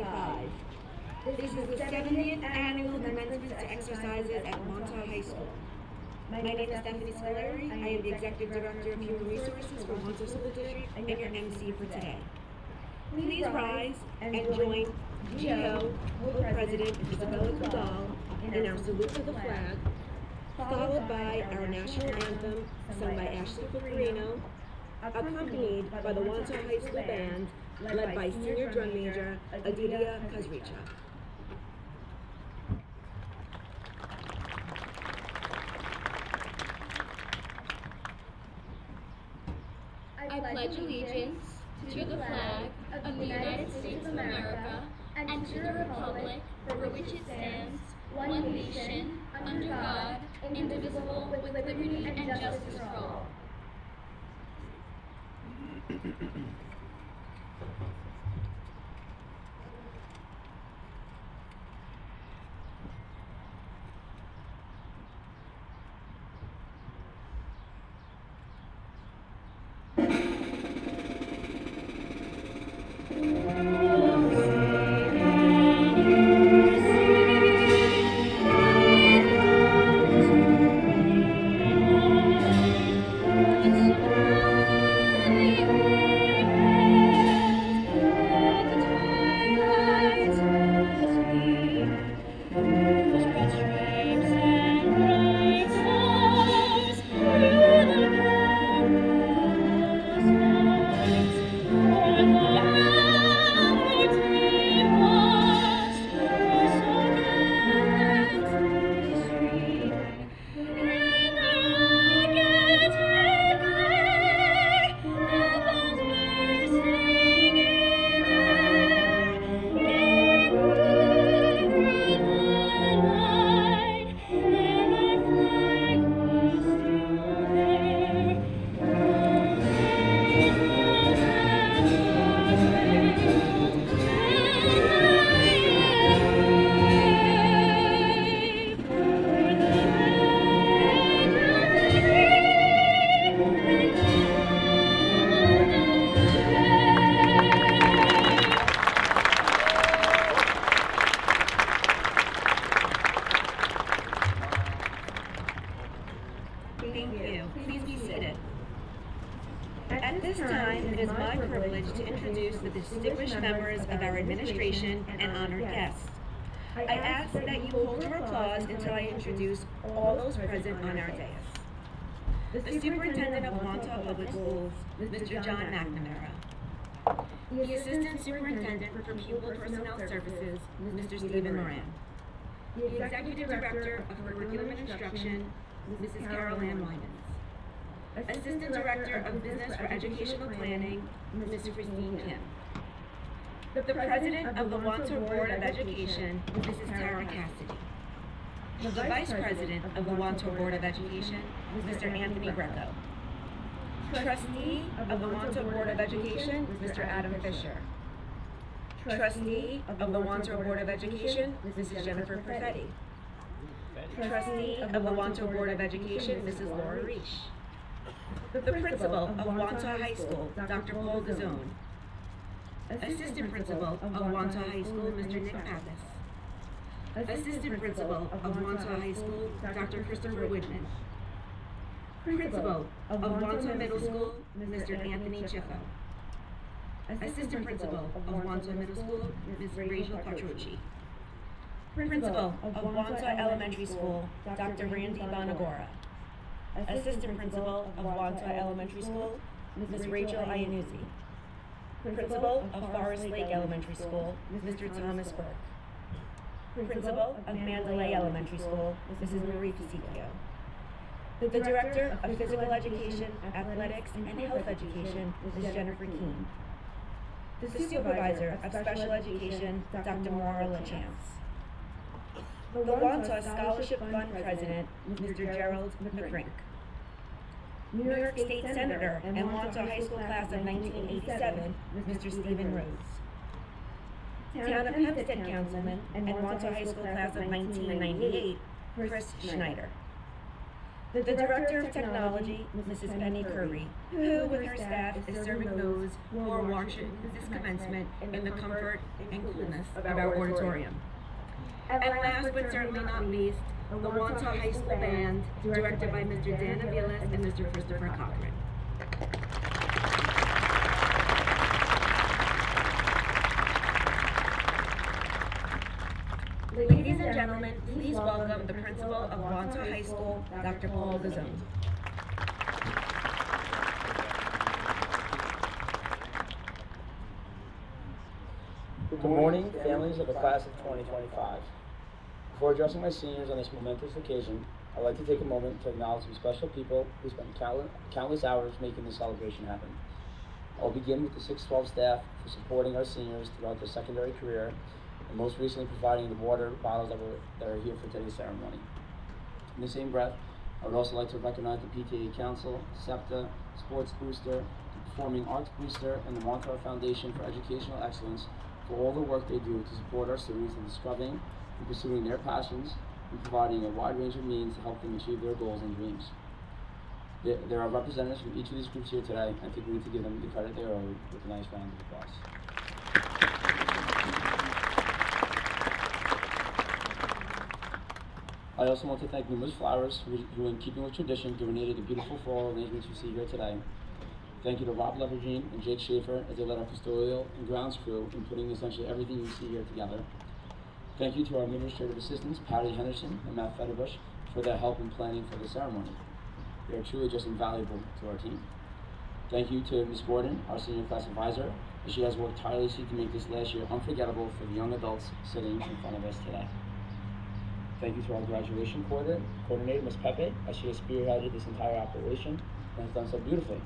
1985. This is the 70th annual commencement exercises at Wantagh High School. My name is Stephanie Scolari. I am the Executive Director of Human Resources for Wantagh School District and your MC for today. Please rise and join GO President Isabella Kudal in our salute to the flag, followed by our national anthem sung by Ashley Pecorino, accompanied by the Wantagh High School Band, led by Senior Drum Major Aditya Kazricha. I pledge allegiance to the flag of the United States of America and to the republic for which it stands, one nation, under God, indivisible, with liberty and justice for all. Thank you. Please be seated. At this time, it is my privilege to introduce the distinguished members of our administration and honored guests. I ask that you hold your applause until I introduce all those present on our dais. The Superintendent of Wantagh Public Schools, Mr. John McNamara. The Assistant Superintendent for Pupil Personnel Services, Mr. Stephen Moran. The Executive Director of Curriculum and Instruction, Mrs. Carol Ann Winans. Assistant Director of Business for Educational Planning, Mrs. Christine Kim. The President of the Wantagh Board of Education, Mrs. Tara Cassidy. The Vice President of the Wantagh Board of Education, Mr. Anthony Greco. Trustee of the Wantagh Board of Education, Mr. Adam Fisher. Trustee of the Wantagh Board of Education, Mrs. Jennifer Perfetti. Trustee of the Wantagh Board of Education, Mrs. Laura Reish. The Principal of Wantagh High School, Dr. Paul Gazzone. Assistant Principal of Wantagh High School, Mr. Nick Pappas. Assistant Principal of Wantagh High School, Dr. Christopher Woodman. Principal of Wantagh Middle School, Mr. Anthony Chiffo. Assistant Principal of Wantagh Middle School, Ms. Rachel Patrucci. Principal of Wantagh Elementary School, Dr. Randy Bonagora. Assistant Principal of Wantagh Elementary School, Ms. Rachel Iannuzzi. Principal of Forest Lake Elementary School, Mr. Thomas Burke. Principal of Mandalay Elementary School, Mrs. Marie Fasicchio. The Director of Physical Education, Athletics, and Health Education, Ms. Jennifer Keene. The Supervisor of Special Education, Dr. Maura LaChance. The Wantagh Scholarship Fund President, Mr. Gerald McCrink. New York State Senator and Wantagh High School Class of 1987, Mr. Stephen Rhodes. Town of Hempstead Councilman and Wantagh High School Class of 1998, Chris Schneider. The Director of Technology, Mrs. Penny Curry, who with her staff is serving those who are watching this commencement in the comfort and coolness of our auditorium. And last but certainly not least, the Wantagh High School Band, directed by Mr. Dan Aviles and Mr. Christopher Cochran. Ladies and gentlemen, please welcome the principal of Wantagh High School, Dr. Paul Gazzone. Good morning, families of the class of 2025. Before addressing my seniors on this momentous occasion, I'd like to take a moment to acknowledge some special people who spent countless hours making this celebration happen. I'll begin with the 612 staff for supporting our seniors throughout their secondary career, and most recently providing the water bottles that are here for today's ceremony. In the same breath, I would also like to recognize the PTA Council, SEPTA, Sports Booster, the Performing Arts Booster, and the Wantagh Foundation for Educational Excellence for all the work they do to support our students in discovering and pursuing their passions and providing a wide range of means to help them achieve their goals and dreams. There are representatives from each of these groups here today. I think we need to give them the credit they are owed with a nice round of applause. I also want to thank numerous flowers who, in keeping with tradition, donated the beautiful floral arrangements you see here today. Thank you to Rob Levergine and Jake Schaefer as they led our custodial and grounds crew in putting essentially everything you see here together. Thank you to our administrative assistants, Patty Henderson and Matt Fetterbush, for their help in planning for the ceremony. They are truly just invaluable to our team. Thank you to Ms. Gordon, our senior class advisor, as she has worked tirelessly to make this last year unforgettable for the young adults sitting in front of us today. Thank you to our graduation coordinator, Ms. Pepe, as she has spearheaded this entire operation and has done so beautifully.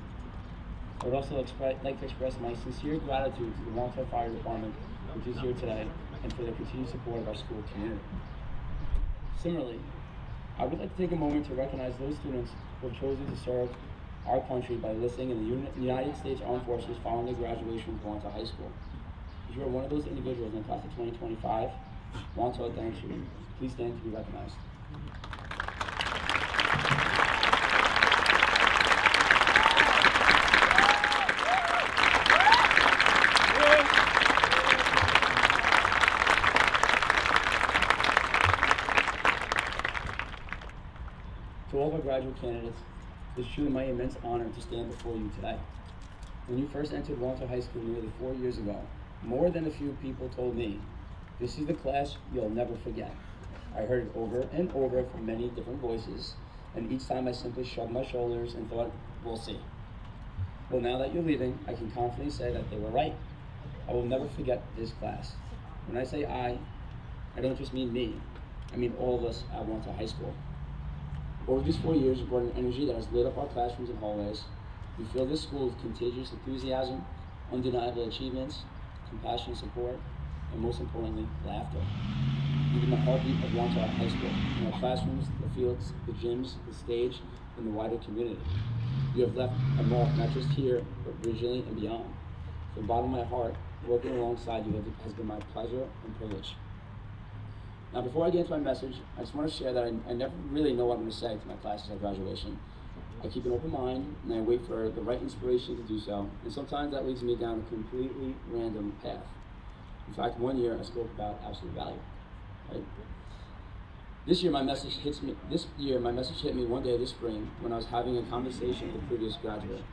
I would also like to express my sincere gratitude to the Wantagh Fire Department, which is here today, and for their continued support of our school community. Similarly, I would like to take a moment to recognize those students who have chosen to serve our country by enlisting in the United States Armed Forces following their graduation from Wantagh High School. If you are one of those individuals in the class of 2025, Wantagh thanks you. Please stand to be recognized. To all of our graduate candidates, it is truly my immense honor to stand before you today. When you first entered Wantagh High School nearly 4 years ago, more than a few people told me, "This is the class you'll never forget." I heard it over and over from many different voices, and each time I simply shrugged my shoulders and thought, "We'll see." Well, now that you're leaving, I can confidently say that they were right. I will never forget this class. When I say I don't just mean me, I mean all of us at Wantagh High School. Over these 4 years, we've brought an energy that has lit up our classrooms and hallways. We fill this school with contagious enthusiasm, undeniable achievements, compassionate support, and most importantly, laughter. You've been the heartbeat of Wantagh High School, in our classrooms, the fields, the gyms, the stage, and the wider community. You have left a mark not just here, but regionally and beyond. From the bottom of my heart, working alongside you has been my pleasure and privilege. Now, before I get into my message, I just want to share that I never really know what I'm going to say to my classes at graduation. I keep an open mind, and I wait for the right inspiration to do so, and sometimes that leads me down a completely random path. In fact, one year I spoke about absolute value. Right? This year my message hit me one day this spring when I was having a conversation with a previous graduate.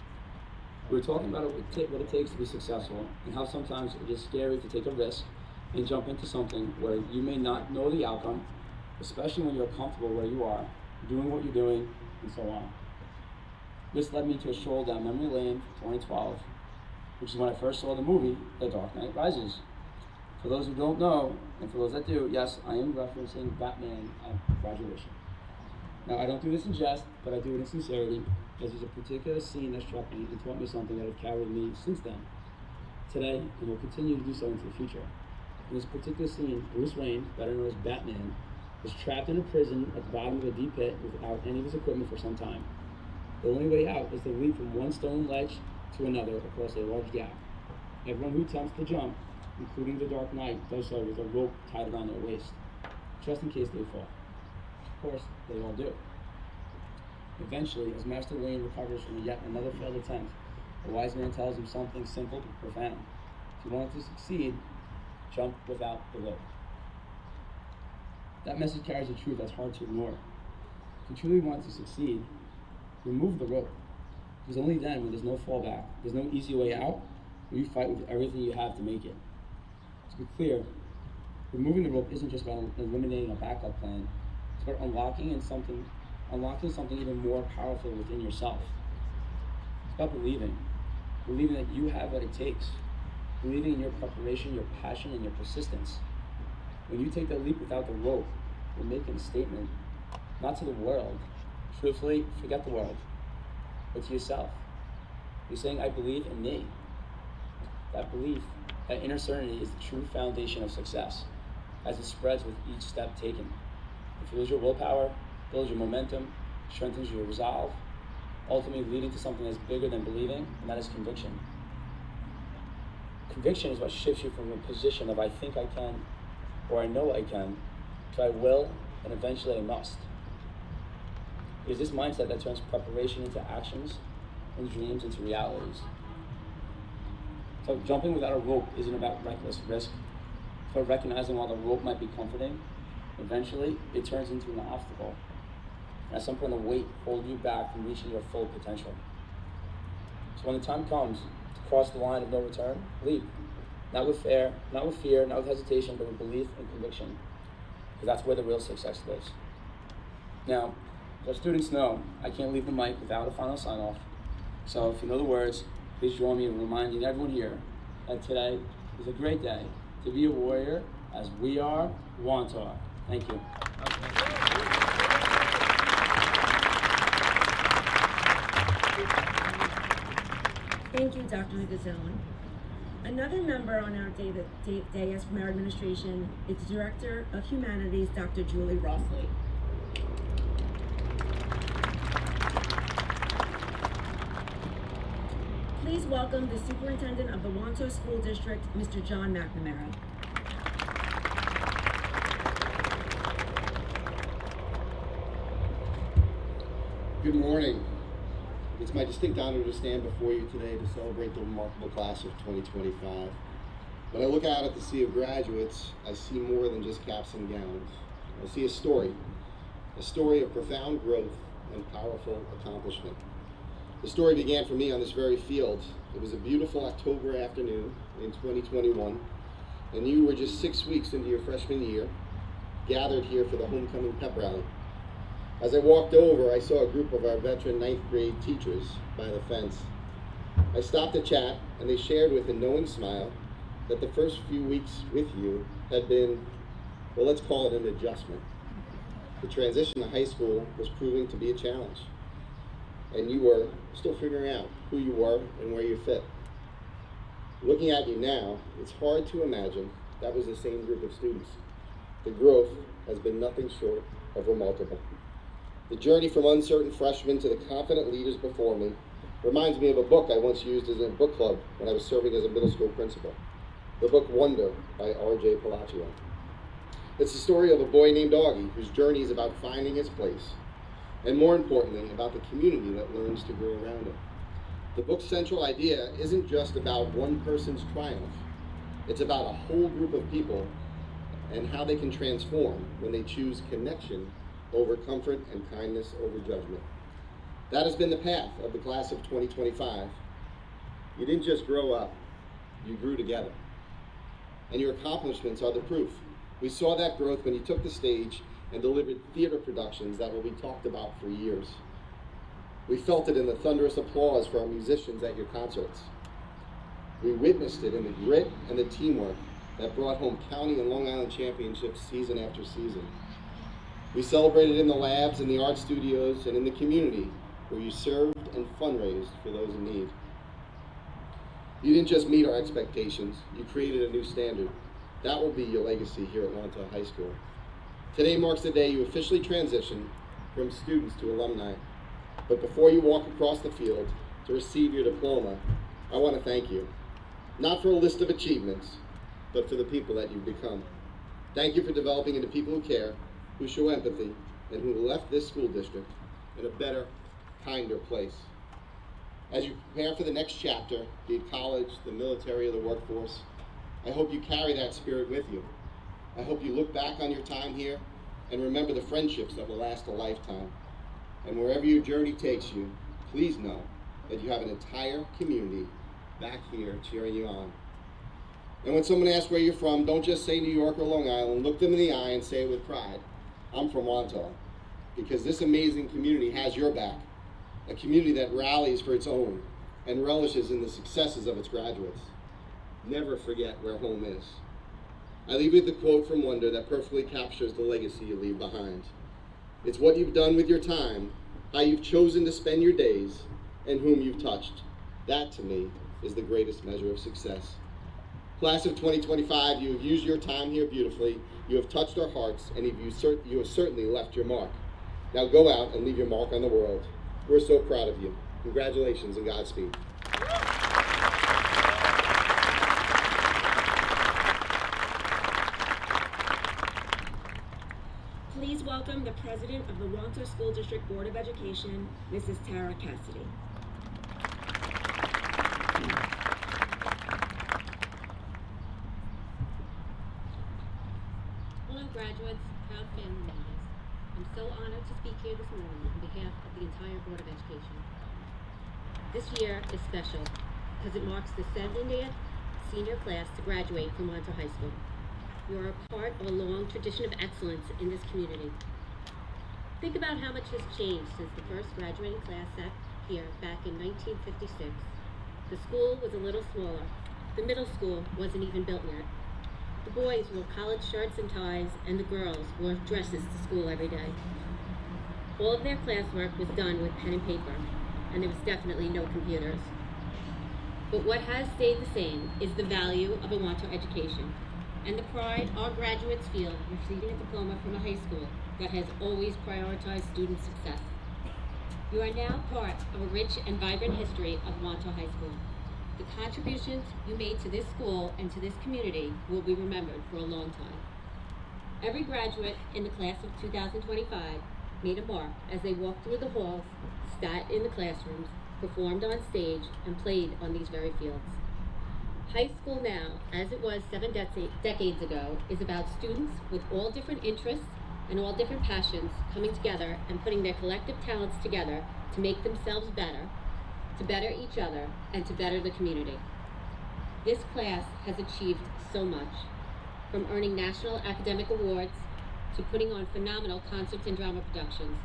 We were talking about what it takes to be successful, and how sometimes it is scary to take a risk and jump into something where you may not know the outcome, especially when you're comfortable where you are, doing what you're doing, and so on. This led me to a stroll down memory lane for 2012, which is when I first saw the movie, The Dark Knight Rises. For those who don't know, and for those that do, yes, I am referencing Batman at graduation. Now, I don't do this in jest, but I do it in sincerity, as there's a particular scene that struck me and taught me something that has carried me since then, today, and will continue to do so into the future. In this particular scene, Bruce Wayne, better known as Batman, was trapped in a prison at the bottom of a deep pit without any of his equipment for some time. The only way out is to leap from one stone ledge to another across a large gap. Everyone who attempts to jump, including the Dark Knight, does so with a rope tied around their waist, just in case they fall. Of course, they all do. Eventually, as Master Wayne recovers from yet another failed attempt, a wise man tells him something simple but profound. If you want to succeed, jump without the rope. That message carries a truth that's hard to ignore. If you truly want to succeed, remove the rope. Because only then, when there's no fallback, there's no easy way out, will you fight with everything you have to make it. To be clear, removing the rope isn't just about eliminating a backup plan. It's about unlocking something even more powerful within yourself. It's about believing that you have what it takes, believing in your preparation, your passion, and your persistence. When you take that leap without the rope, you're making a statement, not to the world. Truthfully, forget the world, but to yourself. You're saying, I believe in me. That belief, that inner certainty is the true foundation of success, as it spreads with each step taken. It fuels your willpower, builds your momentum, strengthens your resolve, ultimately leading to something that's bigger than believing, and that is conviction. Conviction is what shifts you from a position of I think I can, or I know I can, to I will, and eventually I must. It is this mindset that turns preparation into actions and dreams into realities. So jumping without a rope isn't about reckless risk. It's about recognizing while the rope might be comforting, eventually it turns into an obstacle. And at some point, the weight holds you back from reaching your full potential. So when the time comes to cross the line of no return, leap. Not with fear, not with hesitation, but with belief and conviction. Because that's where the real success lives. Now, as our students know, I can't leave the mic without a final sign-off. So if you know the words, please join me in reminding everyone here that today is a great day to be a warrior as we are Wantagh. Thank you. Thank you, Dr. Lugazone. Another member on our dais from our administration is the Director of Humanities, Dr. Julie Rossley. Please welcome the Superintendent of the Wantagh School District, Mr. John McNamara. Good morning. It's my distinct honor to stand before you today to celebrate the remarkable class of 2025. When I look out at the sea of graduates, I see more than just caps and gowns. I see a story of profound growth and powerful accomplishment. The story began for me on this very field. It was a beautiful October afternoon in 2021, and you were just 6 weeks into your freshman year, gathered here for the homecoming pep rally. As I walked over, I saw a group of our veteran 9th grade teachers by the fence. I stopped to chat, and they shared with a knowing smile that the first few weeks with you had been, well, let's call it an adjustment. The transition to high school was proving to be a challenge, and you were still figuring out who you were and where you fit. Looking at you now, it's hard to imagine that was the same group of students. The growth has been nothing short of remarkable. The journey from uncertain freshmen to the confident leaders before me reminds me of a book I once used as a book club when I was serving as a middle school principal. The book Wonder by R.J. Palaccio. It's the story of a boy named Augie whose journey is about finding his place, and more importantly, about the community that learns to grow around him. The book's central idea isn't just about one person's triumph. It's about a whole group of people and how they can transform when they choose connection over comfort and kindness over judgment. That has been the path of the class of 2025. You didn't just grow up, you grew together. And your accomplishments are the proof. We saw that growth when you took the stage and delivered theater productions that will be talked about for years. We felt it in the thunderous applause for our musicians at your concerts. We witnessed it in the grit and the teamwork that brought home county and Long Island championships season after season. We celebrated in the labs, in the art studios, and in the community where you served and fundraised for those in need. You didn't just meet our expectations, you created a new standard. That will be your legacy here at Wantagh High School. Today marks the day you officially transition from students to alumni. But before you walk across the field to receive your diploma, I want to thank you. Not for a list of achievements, but for the people that you've become. Thank you for developing into people who care, who show empathy, and who left this school district in a better kinder place. As you prepare for the next chapter, be it college, the military, or the workforce, I hope you carry that spirit with you. I hope you look back on your time here and remember the friendships that will last a lifetime. And wherever your journey takes you, please know that you have an entire community back here cheering you on. And when someone asks where you're from, don't just say New York or Long Island. Look them in the eye and say it with pride. I'm from Wantagh, because this amazing community has your back. A community that rallies for its own and relishes in the successes of its graduates. Never forget where home is. I leave you with a quote from Wonder that perfectly captures the legacy you leave behind. It's what you've done with your time, how you've chosen to spend your days, and whom you've touched. That, to me, is the greatest measure of success. Class of 2025, you have used your time here beautifully, you have touched our hearts, and you have certainly left your mark. Now go out and leave your mark on the world. We're so proud of you. Congratulations and Godspeed. Please welcome the President of the Wantagh School District Board of Education, Mrs. Tara Cassidy. Hello graduates, proud family members. I'm so honored to speak here this morning on behalf of the entire Board of Education. This year is special because it marks the 70th senior class to graduate from Wantagh High School. You are a part of a long tradition of excellence in this community. Think about how much has changed since the first graduating class sat here back in 1956. The school was a little smaller. The middle school wasn't even built yet. The boys wore college shirts and ties, and the girls wore dresses to school every day. All of their classwork was done with pen and paper, and there was definitely no computers. But what has stayed the same is the value of a Wantagh education, and the pride our graduates feel receiving a diploma from a high school that has always prioritized student success. You are now part of a rich and vibrant history of Wantagh High School. The contributions you made to this school and to this community will be remembered for a long time. Every graduate in the class of 2025 made a mark as they walked through the halls, sat in the classrooms, performed on stage, and played on these very fields. High school now, as it was 7 decades ago, is about students with all different interests and all different passions coming together and putting their collective talents together to make themselves better, to better each other, and to better the community. This class has achieved so much, from earning national academic awards, to putting on phenomenal concerts and drama productions,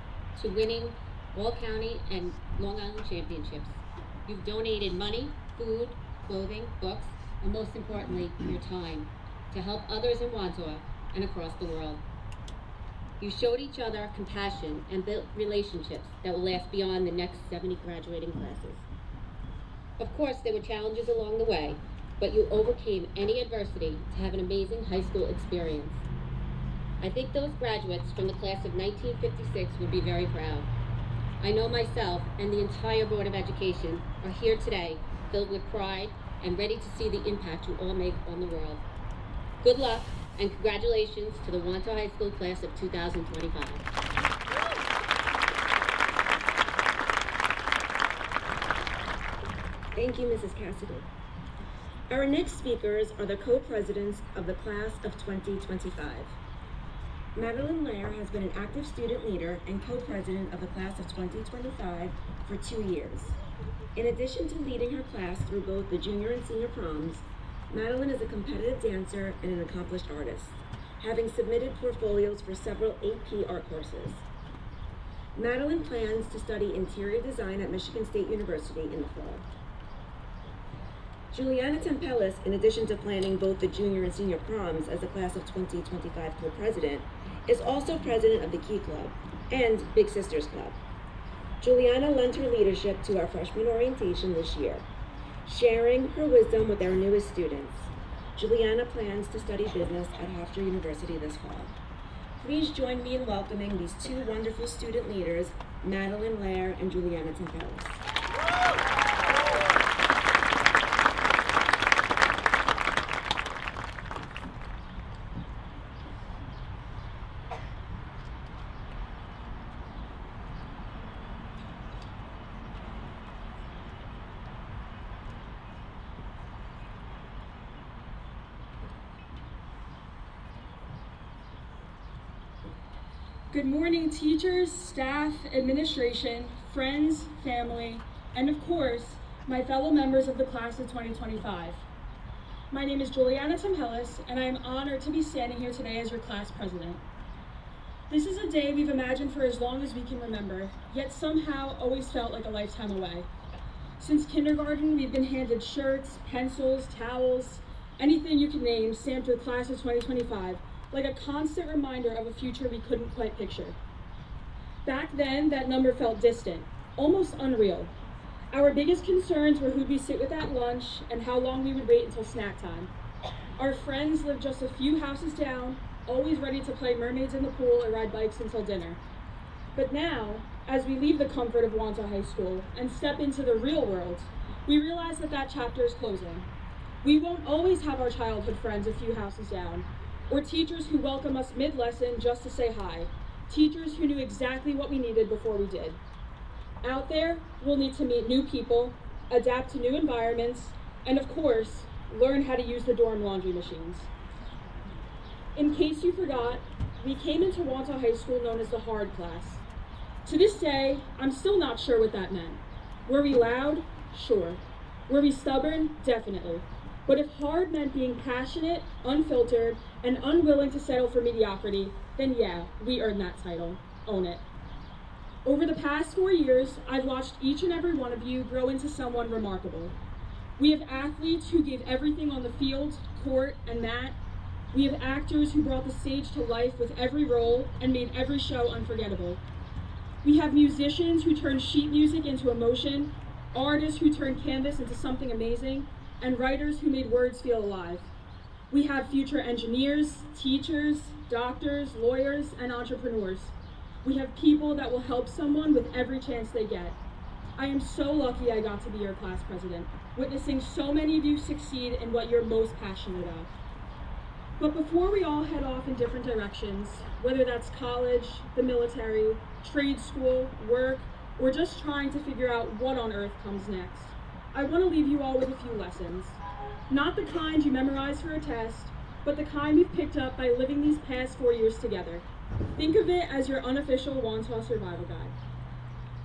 to winning all-county and Long Island championships. You've donated money, food, clothing, books, and most importantly, your time, to help others in Wantagh and across the world. You showed each other compassion and built relationships that will last beyond the next 70 graduating classes. Of course, there were challenges along the way, but you overcame any adversity to have an amazing high school experience. I think those graduates from the class of 1956 would be very proud. I know myself and the entire Board of Education are here today filled with pride and ready to see the impact you all make on the world. Good luck and congratulations to the Wantagh High School class of 2025. Thank you, Mrs. Cassidy. Our next speakers are the co-presidents of the class of 2025. Madeline Lair has been an active student leader and co-president of the class of 2025 for 2 years. In addition to leading her class through both the junior and senior proms, Madeline is a competitive dancer and an accomplished artist, having submitted portfolios for several AP art courses. Madeline plans to study interior design at Michigan State University in the fall. Juliana Tempelis, in addition to planning both the junior and senior proms as the class of 2025 co-president, is also president of the Key Club and Big Sisters Club. Juliana lent her leadership to our freshman orientation this year, sharing her wisdom with our newest students. Juliana plans to study business at Hofstra University this fall. Please join me in welcoming these two wonderful student leaders, Madeline Lair and Juliana Tempelis. Good morning, teachers, staff, administration, friends, family, and of course, my fellow members of the class of 2025. My name is Juliana Tomhelis, and I am honored to be standing here today as your class president. This is a day we've imagined for as long as we can remember, yet somehow always felt like a lifetime away. Since kindergarten, we've been handed shirts, pencils, towels, anything you can name stamped with class of 2025, like a constant reminder of a future we couldn't quite picture. Back then, that number felt distant, almost unreal. Our biggest concerns were who'd we sit with at lunch and how long we would wait until snack time. Our friends lived just a few houses down, always ready to play mermaids in the pool or ride bikes until dinner. But now, as we leave the comfort of Wantagh High School and step into the real world, we realize that that chapter is closing. We won't always have our childhood friends a few houses down, or teachers who welcome us mid-lesson just to say hi, teachers who knew exactly what we needed before we did. Out there, we'll need to meet new people, adapt to new environments, and of course, learn how to use the dorm laundry machines. In case you forgot, we came into Wantagh High School known as the hard class. To this day, I'm still not sure what that meant. Were we loud? Sure. Were we stubborn? Definitely. But if hard meant being passionate, unfiltered, and unwilling to settle for mediocrity, then yeah, we earned that title. Own it. Over the past 4 years, I've watched each and every one of you grow into someone remarkable. We have athletes who gave everything on the field, court, and mat. We have actors who brought the stage to life with every role and made every show unforgettable. We have musicians who turned sheet music into emotion, artists who turned canvas into something amazing, and writers who made words feel alive. We have future engineers, teachers, doctors, lawyers, and entrepreneurs. We have people that will help someone with every chance they get. I am so lucky I got to be your class president, witnessing so many of you succeed in what you're most passionate about. But before we all head off in different directions, whether that's college, the military, trade school, work, or just trying to figure out what on earth comes next, I want to leave you all with a few lessons. Not the kind you memorize for a test, but the kind we've picked up by living these past 4 years together. Think of it as your unofficial Wantagh survival guide.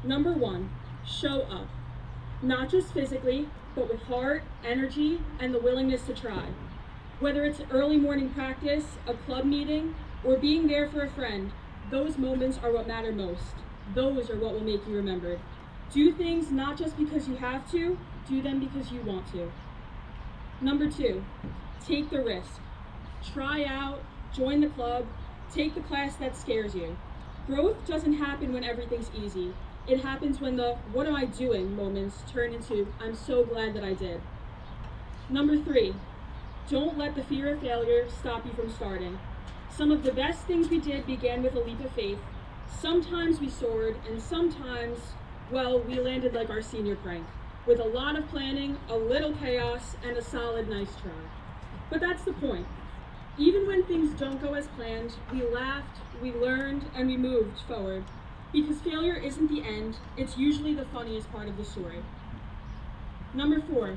Number 1, show up. Not just physically, but with heart, energy, and the willingness to try. Whether it's early morning practice, a club meeting, or being there for a friend, those moments are what matter most. Those are what will make you remembered. Do things not just because you have to, do them because you want to. Number 2, take the risk. Try out, join the club, take the class that scares you. Growth doesn't happen when everything's easy. It happens when the "what am I doing" moments turn into "I'm so glad that I did." Number 3, don't let the fear of failure stop you from starting. Some of the best things we did began with a leap of faith. Sometimes we soared, and sometimes, well, we landed like our senior prank, with a lot of planning, a little chaos, and a solid nice try. But that's the point. Even when things don't go as planned, we laughed, we learned, and we moved forward. Because failure isn't the end, it's usually the funniest part of the story. Number 4,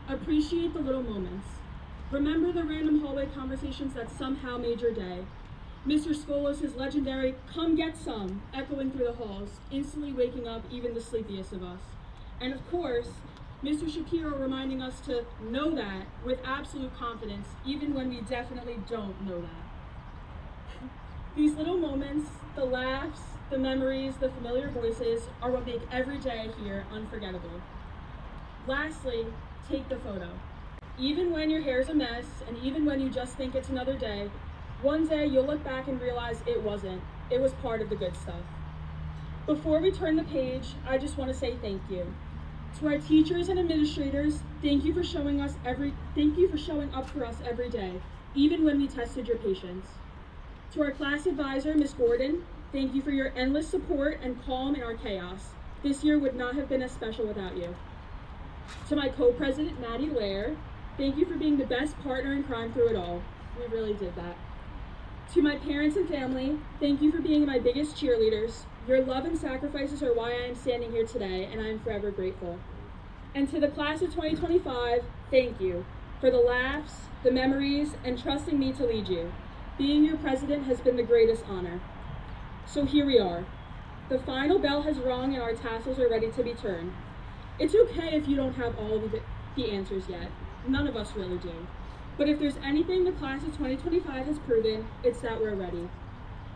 appreciate the little moments. Remember the random hallway conversations that somehow made your day. Mr. Skolos' legendary "come get some" echoing through the halls, instantly waking up even the sleepiest of us. And of course, Mr. Shapiro reminding us to know that with absolute confidence, even when we definitely don't know that. These little moments, the laughs, the memories, the familiar voices, are what make every day here unforgettable. Lastly, take the photo. Even when your hair's a mess, and even when you just think it's another day, one day you'll look back and realize it wasn't. It was part of the good stuff. Before we turn the page, I just want to say thank you. To our teachers and administrators, thank you for showing up for us every day, even when we tested your patience. To our class advisor, Ms. Gordon, thank you for your endless support and calm in our chaos. This year would not have been as special without you. To my co-president, Maddie Lair, thank you for being the best partner in crime through it all. We really did that. To my parents and family, thank you for being my biggest cheerleaders. Your love and sacrifices are why I am standing here today, and I am forever grateful. And to the class of 2025, thank you for the laughs, the memories, and trusting me to lead you. Being your president has been the greatest honor. So here we are. The final bell has rung and our tassels are ready to be turned. It's okay if you don't have all of the answers yet. None of us really do. But if there's anything the class of 2025 has proven, it's that we're ready.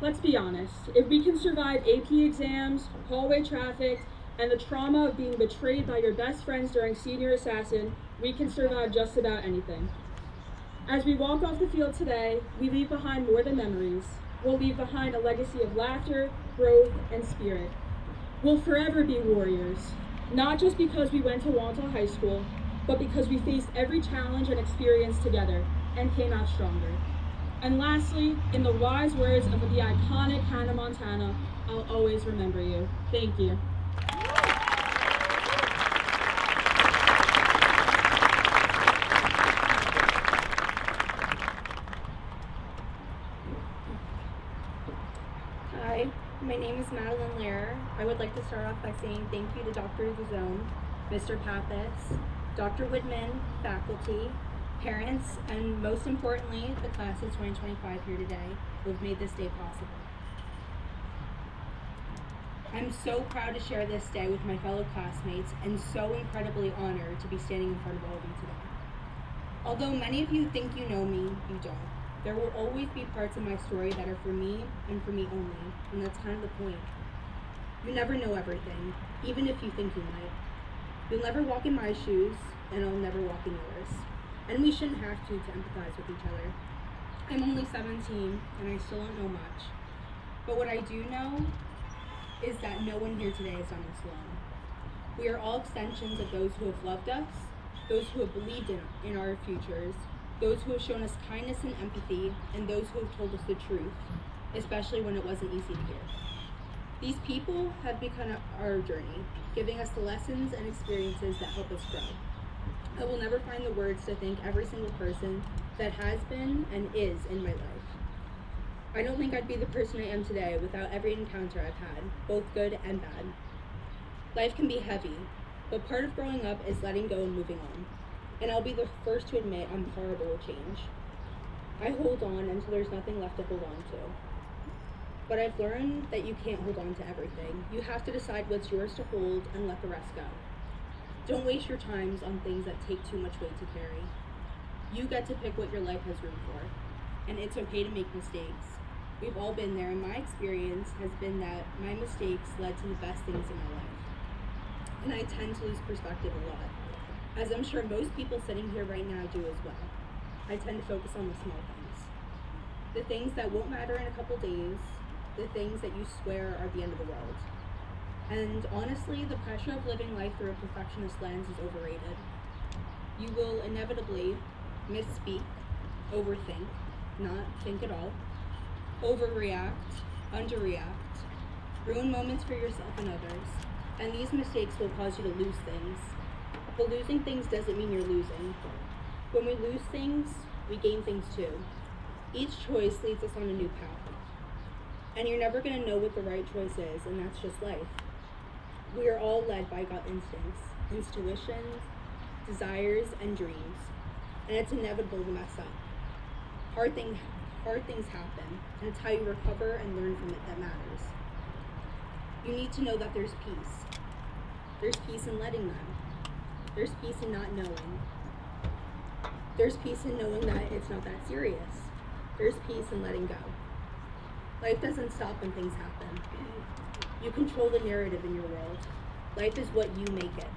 Let's be honest, if we can survive AP exams, hallway traffic, and the trauma of being betrayed by your best friends during senior assassin, we can survive just about anything. As we walk off the field today, we leave behind more than memories. We'll leave behind a legacy of laughter, growth, and spirit. We'll forever be warriors, not just because we went to Wantagh High School, but because we faced every challenge and experience together and came out stronger. And lastly, in the wise words of the iconic Hannah Montana, I'll always remember you. Thank you. Hi, my name is Madeline Lehrer. I would like to start off by saying thank you to Dr. Guzone, Mr. Pappas, Dr. Woodman, faculty, parents, and most importantly, the class of 2025 here today who have made this day possible. I'm so proud to share this day with my fellow classmates and so incredibly honored to be standing in front of all of you today. Although many of you think you know me, you don't. There will always be parts of my story that are for me and for me only, and that's kind of the point. You never know everything, even if you think you might. You'll never walk in my shoes, and I'll never walk in yours. And we shouldn't have to empathize with each other. I'm only 17, and I still don't know much. But what I do know is that no one here today is on this alone. We are all extensions of those who have loved us, those who have believed in our futures, those who have shown us kindness and empathy, and those who have told us the truth, especially when it wasn't easy to hear. These people have become our journey, giving us the lessons and experiences that help us grow. I will never find the words to thank every single person that has been and is in my life. I don't think I'd be the person I am today without every encounter I've had, both good and bad. Life can be heavy, but part of growing up is letting go and moving on. And I'll be the first to admit I'm horrible with change. I hold on until there's nothing left to hold on to. But I've learned that you can't hold on to everything. You have to decide what's yours to hold and let the rest go. Don't waste your times on things that take too much weight to carry. You get to pick what your life has room for. And it's okay to make mistakes. We've all been there, and my experience has been that my mistakes led to the best things in my life. And I tend to lose perspective a lot, as I'm sure most people sitting here right now do as well. I tend to focus on the small things. The things that won't matter in a couple days, the things that you swear are the end of the world. And honestly, the pressure of living life through a perfectionist lens is overrated. You will inevitably misspeak, overthink, not think at all, overreact, underreact, ruin moments for yourself and others, and these mistakes will cause you to lose things. But losing things doesn't mean you're losing. When we lose things, we gain things too. Each choice leads us on a new path. And you're never going to know what the right choice is, and that's just life. We are all led by gut instincts, intuitions, desires, and dreams. And it's inevitable to mess up. Hard things happen, and it's how you recover and learn from it that matters. You need to know that there's peace. There's peace in letting them. There's peace in not knowing. There's peace in knowing that it's not that serious. There's peace in letting go. Life doesn't stop when things happen. You control the narrative in your world. Life is what you make it.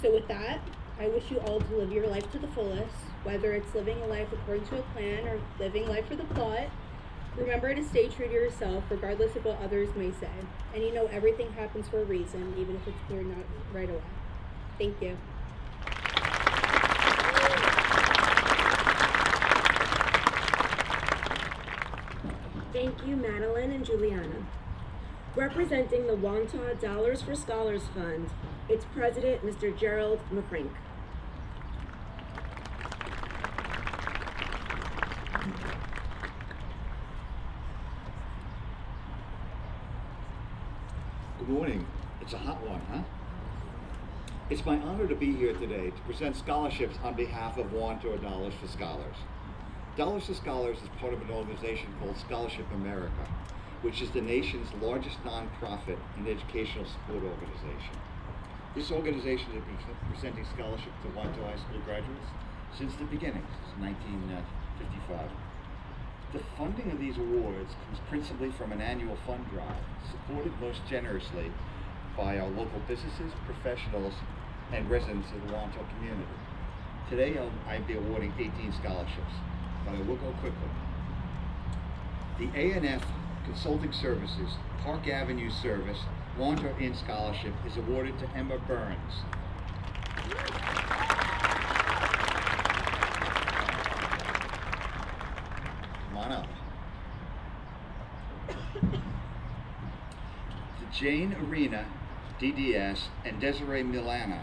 So with that, I wish you all to live your life to the fullest, whether it's living a life according to a plan or living life for the plot. Remember to stay true to yourself, regardless of what others may say. And you know everything happens for a reason, even if it's clear not right away. Thank you. Thank you, Madeline and Juliana. Representing the Wantagh Dollars for Scholars Fund, its president, Mr. Gerald McCrink. Good morning. It's a hot one, huh? It's my honor to be here today to present scholarships on behalf of Wantagh Dollars for Scholars. Dollars for Scholars is part of an organization called Scholarship America, which is the nation's largest nonprofit and educational support organization. This organization has been presenting scholarships to Wantagh High School graduates since the beginning, since 1955. The funding of these awards comes principally from an annual fund drive, supported most generously by our local businesses, professionals, and residents of the Wantagh community. Today I'll be awarding 18 scholarships, but I will go quickly. The A&F Consulting Services Park Avenue Service Wantagh Inn Scholarship is awarded to Emma Burns. Come on up. The Jane Arena DDS and Desiree Milana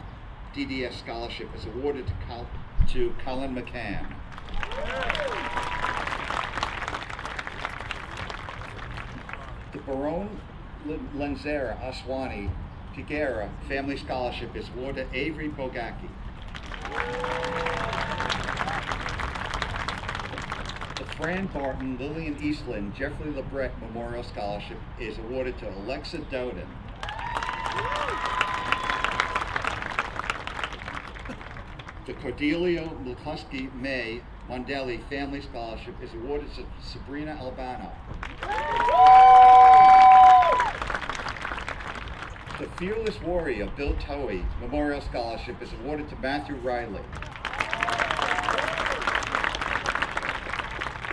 DDS Scholarship is awarded to Colin McCann. The Barone Lenzera Aswani Piguera Family Scholarship is awarded to Avery Bogacki. The Fran Barton Lillian Eastland Jeffrey Lebret Memorial Scholarship is awarded to Alexa Dowden. The Cordelia McCluskey May Mondelli Family Scholarship is awarded to Sabrina Albano. The Fearless Warrior Bill Towie Memorial Scholarship is awarded to Matthew Riley.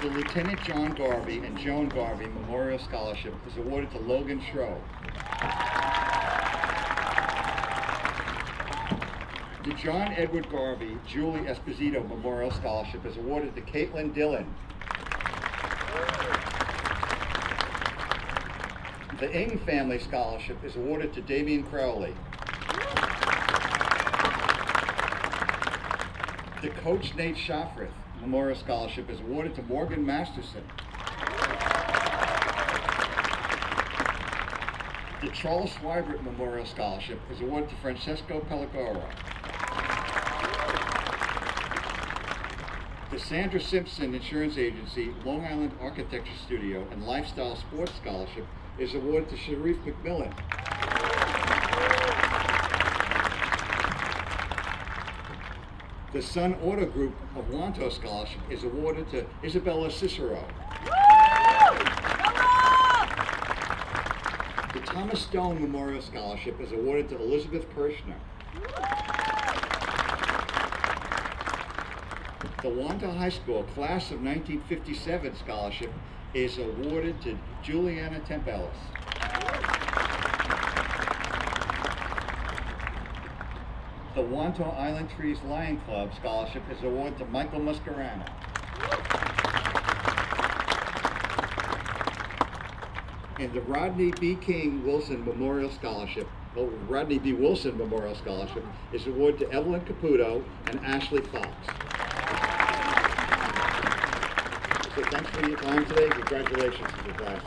The Lieutenant John Garvey and Joan Garvey Memorial Scholarship is awarded to Logan Schroe. The John Edward Garvey Julie Esposito Memorial Scholarship is awarded to Caitlin Dillon. The Ing Family Scholarship is awarded to Damian Crowley. The Coach Nate Shoffrith Memorial Scholarship is awarded to Morgan Masterson. The Charles Swibert Memorial Scholarship is awarded to Francesco Pellegoro. The Sandra Simpson Insurance Agency Long Island Architecture Studio and Lifestyle Sports Scholarship is awarded to Sharif McMillan. The Sun Auto Group of Wantagh Scholarship is awarded to Isabella Cicero. The Thomas Stone Memorial Scholarship is awarded to Elizabeth Kirshner. The Wantagh High School Class of 1957 Scholarship is awarded to Juliana Tempelis. The Wantagh Island Trees Lion Club Scholarship is awarded to Michael Muscarano. And the Rodney B. King Wilson Memorial Scholarship, Rodney B. Wilson Memorial Scholarship is awarded to Evelyn Caputo and Ashley Fox. So thanks for your time today. Congratulations to the class.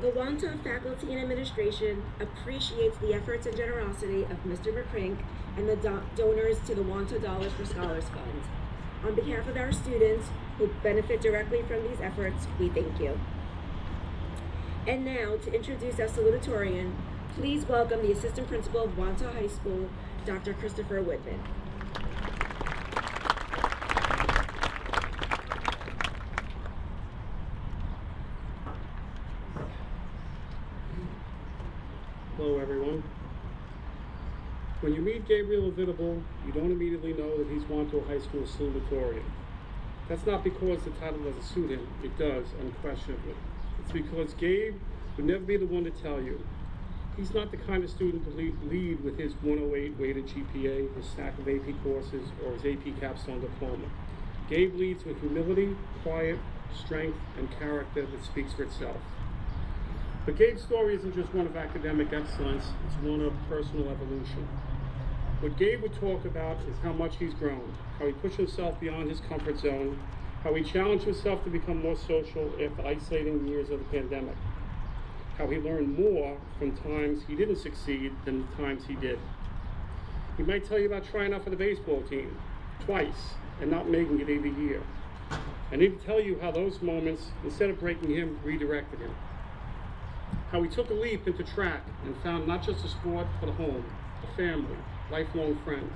The Wantagh faculty and administration appreciates the efforts and generosity of Mr. McCrink and the donors to the Wantagh Dollars for Scholars Fund. On behalf of our students who benefit directly from these efforts, we thank you. And now, to introduce our salutatorian, please welcome the Assistant Principal of Wantagh High School, Dr. Christopher Woodman. Hello everyone. When you meet Gabriel Avitable, you don't immediately know that he's Wantagh High School's Salutatorian. That's not because the title doesn't suit him. It does, unquestionably. It's because Gabe would never be the one to tell you. He's not the kind of student to lead with his 108 weighted GPA, his stack of AP courses, or his AP capstone diploma. Gabe leads with humility, quiet, strength, and character that speaks for itself. But Gabe's story isn't just one of academic excellence, it's one of personal evolution. What Gabe would talk about is how much he's grown, how he pushed himself beyond his comfort zone, how he challenged himself to become more social after isolating years of the pandemic, how he learned more from times he didn't succeed than the times he did. He might tell you about trying out for the baseball team twice and not making it every year. And he'd tell you how those moments, instead of breaking him, redirected him. How he took a leap into track and found not just a sport, but a home, a family, lifelong friends.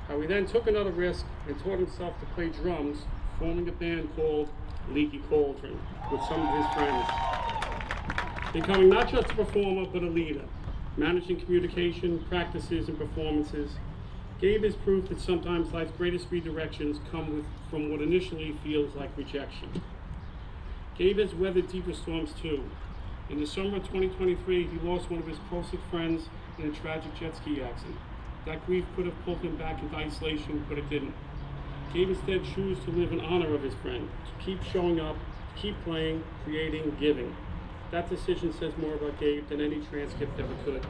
How he then took another risk and taught himself to play drums, forming a band called Leaky Cauldron with some of his friends. Becoming not just a performer, but a leader, managing communication, practices, and performances. Gabe is proof that sometimes life's greatest redirections come from what initially feels like rejection. Gabe has weathered deeper storms too. In the summer of 2023, he lost one of his closest friends in a tragic jet ski accident. That grief could have pulled him back into isolation, but it didn't. Gabe instead chose to live in honor of his friend, to keep showing up, to keep playing, creating, giving. That decision says more about Gabe than any transcript ever could.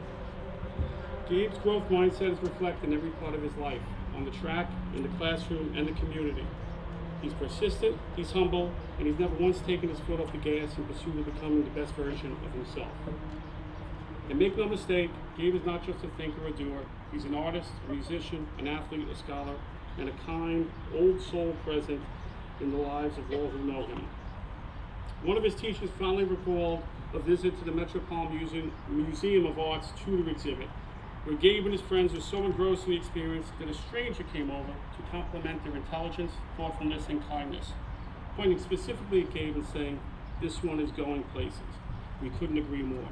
Gabe's growth mindset is reflected in every part of his life, on the track, in the classroom, and the community. He's persistent, he's humble, and he's never once taken his foot off the gas in pursuit of becoming the best version of himself. And make no mistake, Gabe is not just a thinker or doer. He's an artist, a musician, an athlete, a scholar, and a kind, old soul present in the lives of all who know him. One of his teachers fondly recalled a visit to the Metropolitan Museum of Art's Tudor exhibit, where Gabe and his friends were so engrossed in the experience that a stranger came over to compliment their intelligence, thoughtfulness, and kindness, pointing specifically at Gabe and saying, "This one is going places." We couldn't agree more.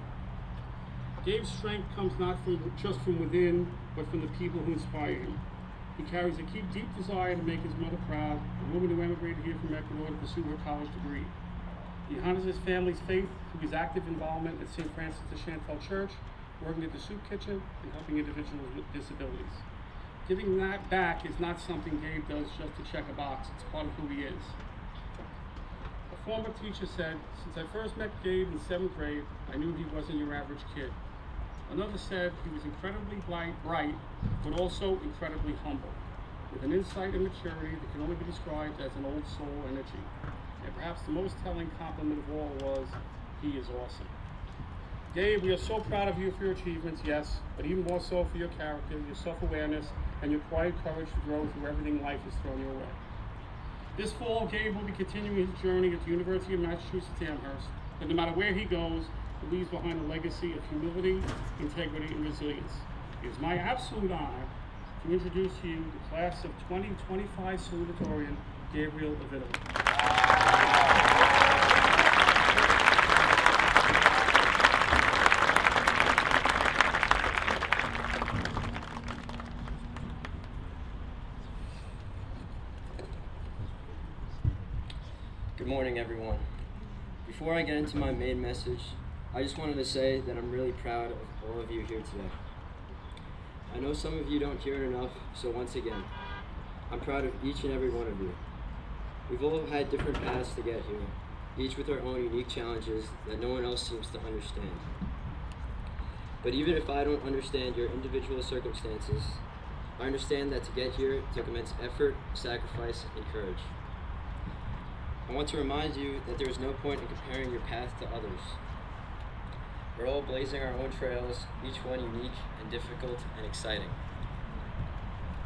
Gabe's strength comes not just from within, but from the people who inspire him. He carries a deep desire to make his mother proud, a woman who emigrated here from Ecuador to pursue her college degree. He honors his family's faith through his active involvement at St. Francis de Chantal Church, working at the soup kitchen, and helping individuals with disabilities. Giving that back is not something Gabe does just to check a box, it's part of who he is. A former teacher said, "Since I first met Gabe in 7th grade, I knew he wasn't your average kid." Another said he was incredibly bright, but also incredibly humble, with an insight and maturity that can only be described as an old soul energy. And perhaps the most telling compliment of all was, "He is awesome." Gabe, we are so proud of you for your achievements, yes, but even more so for your character, your self-awareness, and your quiet courage to grow through everything life has thrown your way. This fall, Gabe will be continuing his journey at the University of Massachusetts Amherst, but no matter where he goes, he leaves behind a legacy of humility, integrity, and resilience. It is my absolute honor to introduce to you the class of 2025 Salutatorian, Gabriel Avitable. Good morning, everyone. Before I get into my main message, I just wanted to say that I'm really proud of all of you here today. I know some of you don't hear it enough, so once again, I'm proud of each and every one of you. We've all had different paths to get here, each with our own unique challenges that no one else seems to understand. But even if I don't understand your individual circumstances, I understand that to get here took immense effort, sacrifice, and courage. I want to remind you that there is no point in comparing your path to others. We're all blazing our own trails, each one unique and difficult and exciting.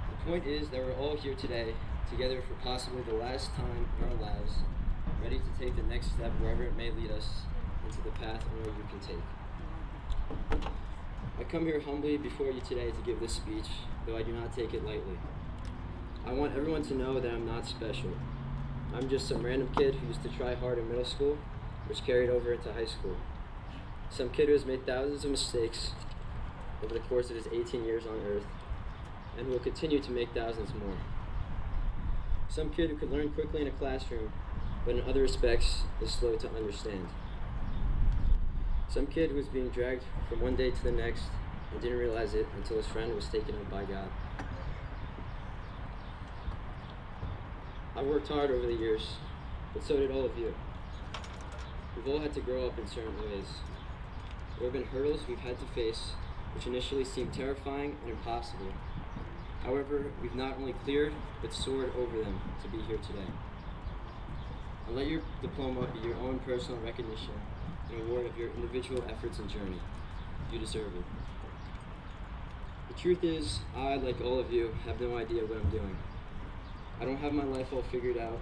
The point is that we're all here today, together for possibly the last time in our lives, ready to take the next step wherever it may lead us into the path only you can take. I come here humbly before you today to give this speech, though I do not take it lightly. I want everyone to know that I'm not special. I'm just some random kid who used to try hard in middle school, which carried over into high school. Some kid who has made thousands of mistakes, over the course of his 18 years on Earth, and who will continue to make thousands more. Some kid who could learn quickly in a classroom, but in other respects is slow to understand. Some kid who was being dragged from one day to the next and didn't realize it until his friend was taken up by God. I worked hard over the years, but so did all of you. We've all had to grow up in certain ways. There have been hurdles we've had to face, which initially seemed terrifying and impossible. However, we've not only cleared, but soared over them to be here today. And let your diploma be your own personal recognition, an award of your individual efforts and journey. You deserve it. The truth is, I, like all of you, have no idea what I'm doing. I don't have my life all figured out.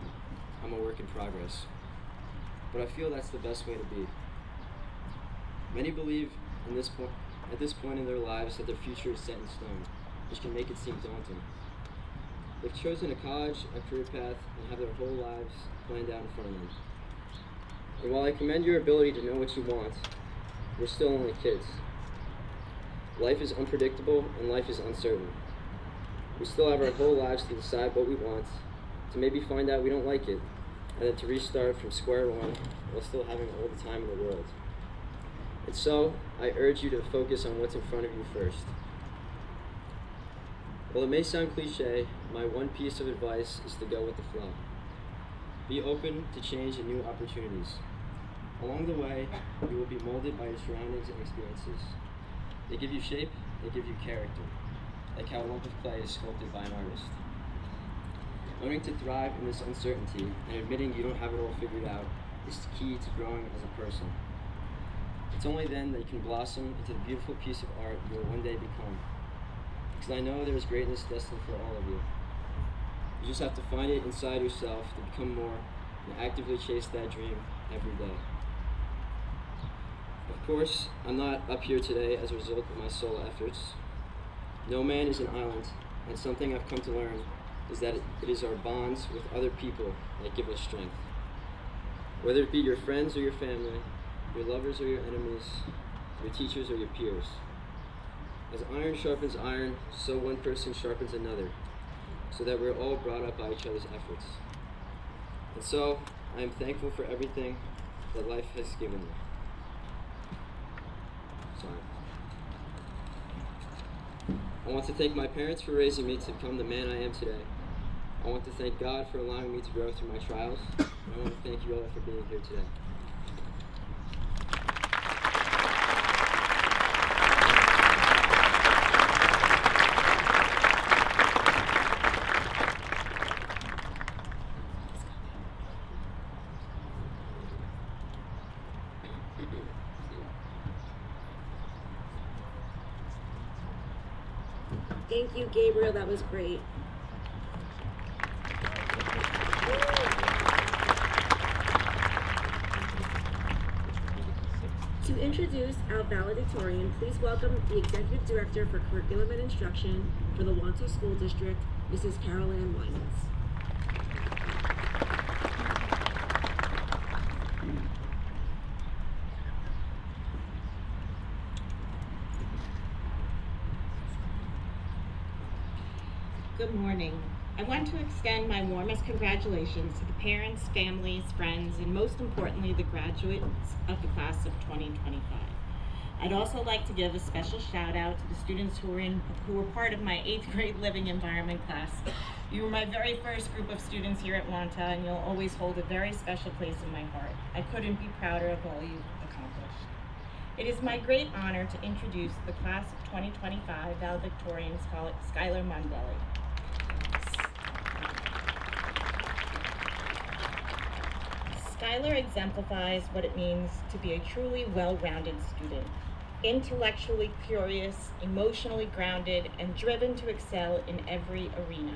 I'm a work in progress. But I feel that's the best way to be. Many believe at this point in their lives that their future is set in stone, which can make it seem daunting. They've chosen a college, a career path, and have their whole lives planned out in front of them. And while I commend your ability to know what you want, we're still only kids. Life is unpredictable and life is uncertain. We still have our whole lives to decide what we want, to maybe find out we don't like it, and then to restart from square one while still having all the time in the world. And so, I urge you to focus on what's in front of you first. While it may sound cliche, my one piece of advice is to go with the flow. Be open to change and new opportunities. Along the way, you will be molded by your surroundings and experiences. They give you shape, they give you character, like how a lump of clay is sculpted by an artist. Learning to thrive in this uncertainty and admitting you don't have it all figured out is key to growing as a person. It's only then that you can blossom into the beautiful piece of art you will one day become. Because I know there is greatness destined for all of you. You just have to find it inside yourself to become more and actively chase that dream every day. Of course, I'm not up here today as a result of my solo efforts. No man is an island, and something I've come to learn is that it is our bonds with other people that give us strength. Whether it be your friends or your family, your lovers or your enemies, your teachers or your peers. As iron sharpens iron, so one person sharpens another, so that we're all brought up by each other's efforts. And so, I am thankful for everything that life has given me. Sorry. I want to thank my parents for raising me to become the man I am today. I want to thank God for allowing me to grow through my trials, and I want to thank you all for being here today. Thank you, Gabriel. That was great. To introduce our valedictorian, please welcome the Executive Director for Curriculum and Instruction for the Wantagh School District, Mrs. Carol Ann Winans. Good morning. I want to extend my warmest congratulations to the parents, families, friends, and most importantly, the graduates of the class of 2025. I'd also like to give a special shout out to the students who were part of my 8th grade living environment class. You were my very first group of students here at Wantagh, and you'll always hold a very special place in my heart. I couldn't be prouder of all you've accomplished. It is my great honor to introduce the class of 2025 valedictorian Skylar Mondelli. Skylar exemplifies what it means to be a truly well-rounded student. Intellectually curious, emotionally grounded, and driven to excel in every arena.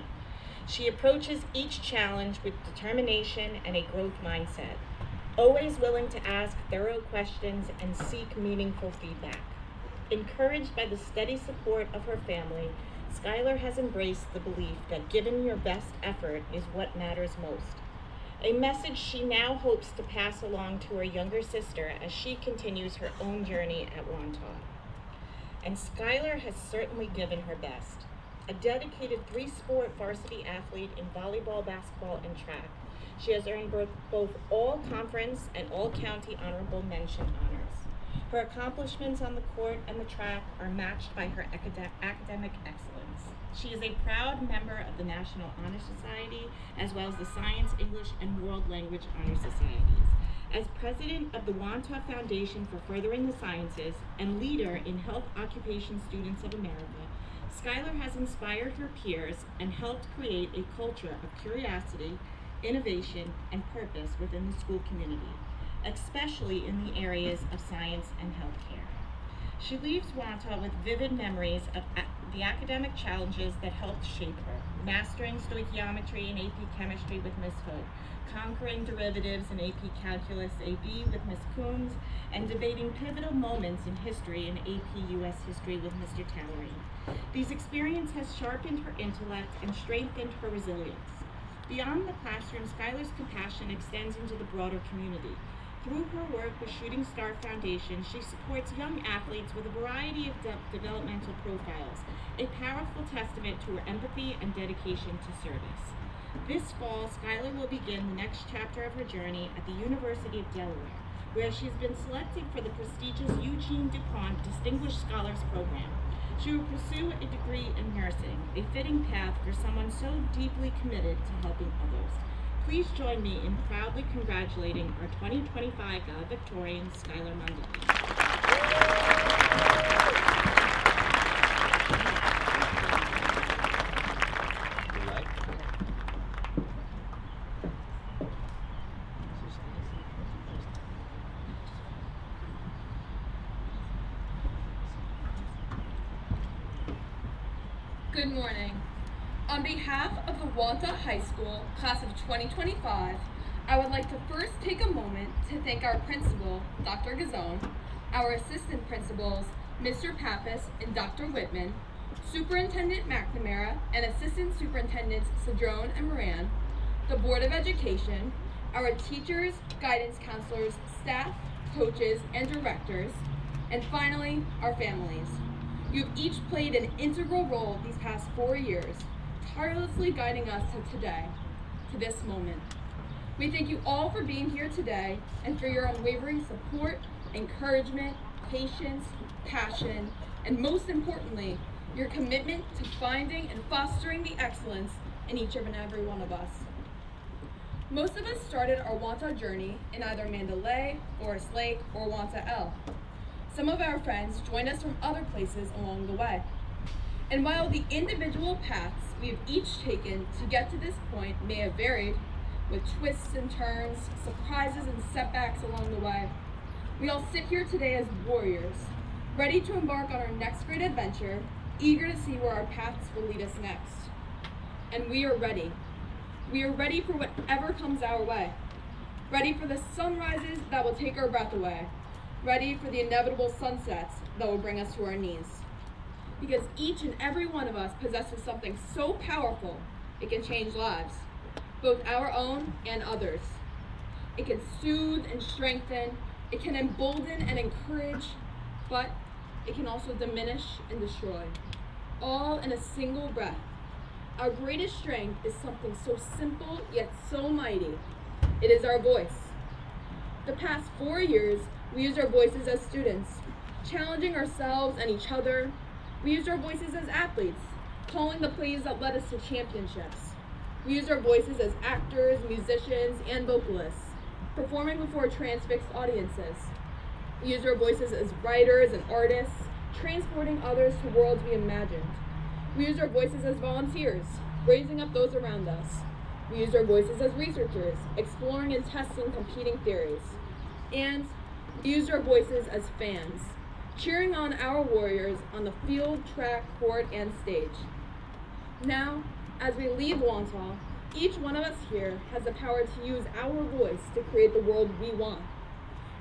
She approaches each challenge with determination and a growth mindset, always willing to ask thorough questions and seek meaningful feedback. Encouraged by the steady support of her family, Skylar has embraced the belief that giving your best effort is what matters most. A message she now hopes to pass along to her younger sister as she continues her own journey at Wantagh. and Skylar has certainly given her best. A dedicated 3-sport varsity athlete in volleyball, basketball, and track, she has earned both all-conference and all-county honorable mention honors. Her accomplishments on the court and the track are matched by her academic excellence. She is a proud member of the National Honor Society, as well as the Science, English, and World Language Honor Societies. As president of the Wantagh Foundation for Furthering the Sciences and leader in Health Occupation Students of America, Skylar has inspired her peers and helped create a culture of curiosity, innovation, and purpose within the school community, especially in the areas of science and healthcare. She leaves Wantagh with vivid memories of the academic challenges that helped shape her, mastering stoichiometry and AP chemistry with Ms. Hood, conquering derivatives in AP Calculus AB with Ms. Coombs, and debating pivotal moments in history in AP US History with Mr. Tallery. These experiences has sharpened her intellect and strengthened her resilience. Beyond the classroom, Skylar's compassion extends into the broader community. Through her work with Shooting Star Foundation, she supports young athletes with a variety of developmental profiles, a powerful testament to her empathy and dedication to service. This fall, Skylar will begin the next chapter of her journey at the University of Delaware, where she has been selected for the prestigious Eugene DuPont Distinguished Scholars Program. She will pursue a degree in nursing, a fitting path for someone so deeply committed to helping others. Please join me in proudly congratulating our 2025 Valedictorian, Skylar Mundy. Good morning. On behalf of the Wantagh High School class of 2025, I would like to first take a moment to thank our principal, Dr. Gazone, our assistant principals, Mr. Pappas and Dr. Whitman, Superintendent McNamara and Assistant Superintendents Cedrone and Moran, the Board of Education, our teachers, guidance counselors, staff, coaches, and directors, and finally, our families. You've each played an integral role these past 4 years, tirelessly guiding us to today, to this moment. We thank you all for being here today and for your unwavering support, encouragement, patience, passion, and most importantly, your commitment to finding and fostering the excellence in each and every one of us. Most of us started our Wantagh journey in either Mandalay, Forest Lake, or Wantagh L. Some of our friends joined us from other places along the way. And while the individual paths we have each taken to get to this point may have varied, with twists and turns, surprises and setbacks along the way, we all sit here today as warriors, ready to embark on our next great adventure, eager to see where our paths will lead us next. And we are ready. We are ready for whatever comes our way. Ready for the sunrises that will take our breath away. Ready for the inevitable sunsets that will bring us to our knees. Because each and every one of us possesses something so powerful, it can change lives, both our own and others. It can soothe and strengthen, it can embolden and encourage, but it can also diminish and destroy, all in a single breath. Our greatest strength is something so simple yet so mighty. It is our voice. The past 4 years, we used our voices as students, challenging ourselves and each other. We used our voices as athletes, calling the plays that led us to championships. We used our voices as actors, musicians, and vocalists, performing before transfixed audiences. We used our voices as writers and artists, transporting others to worlds we imagined. We used our voices as volunteers, raising up those around us. We used our voices as researchers, exploring and testing competing theories. And we used our voices as fans, cheering on our warriors on the field, track, court, and stage. Now, as we leave Wantagh, each one of us here has the power to use our voice to create the world we want.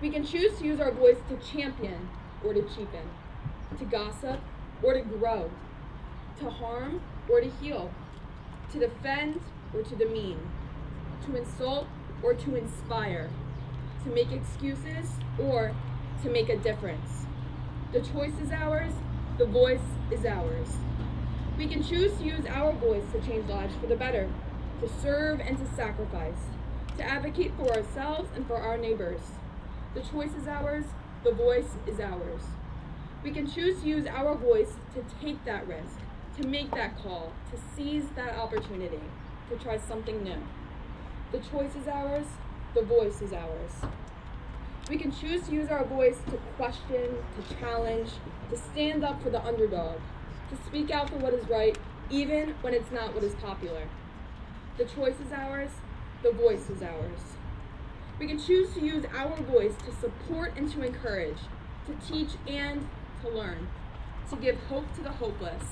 We can choose to use our voice to champion or to cheapen, to gossip or to grow, to harm or to heal, to defend or to demean, to insult or to inspire, to make excuses or to make a difference. The choice is ours, The voice is ours. We can choose to use our voice to change lives for the better, to serve and to sacrifice, to advocate for ourselves and for our neighbors. The choice is ours. The voice is ours. We can choose to use our voice to take that risk, to make that call, to seize that opportunity, to try something new. The choice is ours. The voice is ours. We can choose to use our voice to question, to challenge, to stand up for the underdog, to speak out for what is right, even when it's not what is popular. The choice is ours. The voice is ours. We can choose to use our voice to support and to encourage, to teach and to learn, to give hope to the hopeless,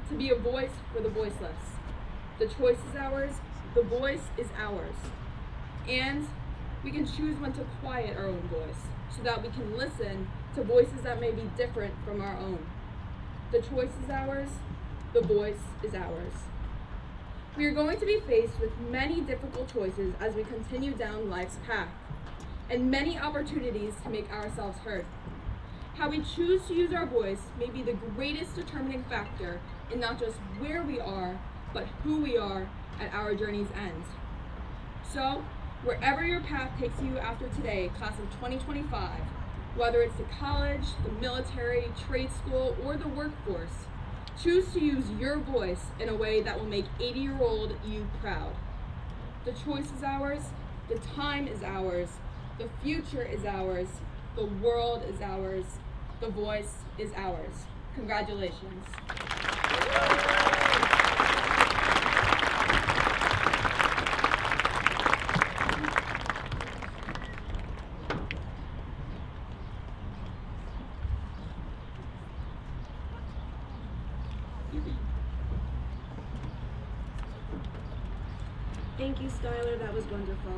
to be a voice for the voiceless. The choice is ours. The voice is ours. And we can choose when to quiet our own voice so that we can listen to voices that may be different from our own. The choice is ours. The voice is ours. We are going to be faced with many difficult choices as we continue down life's path, and many opportunities to make ourselves heard. How we choose to use our voice may be the greatest determining factor in not just where we are, but who we are at our journey's end. So, wherever your path takes you after today, class of 2025, whether it's to college, the military, trade school, or the workforce, choose to use your voice in a way that will make 80-year-old you proud. The choice is ours, the time is ours, the future is ours, the world is ours, the voice is ours. Congratulations. Thank you, Skylar. That was wonderful.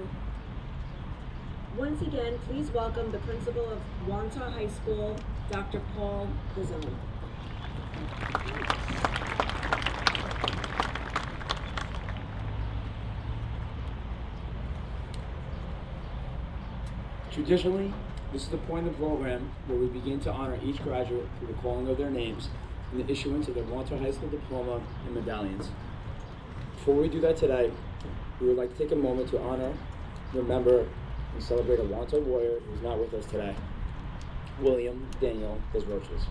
Once again, please welcome the principal of Wantagh High School, Dr. Paul Gazzone. Traditionally, this is the point of the program where we begin to honor each graduate through the calling of their names and the issuance of their Wantagh High School diploma and medallions. Before we do that today, we would like to take a moment to honor, remember, and celebrate a Wantagh warrior who's not with us today, William Daniel Desroches.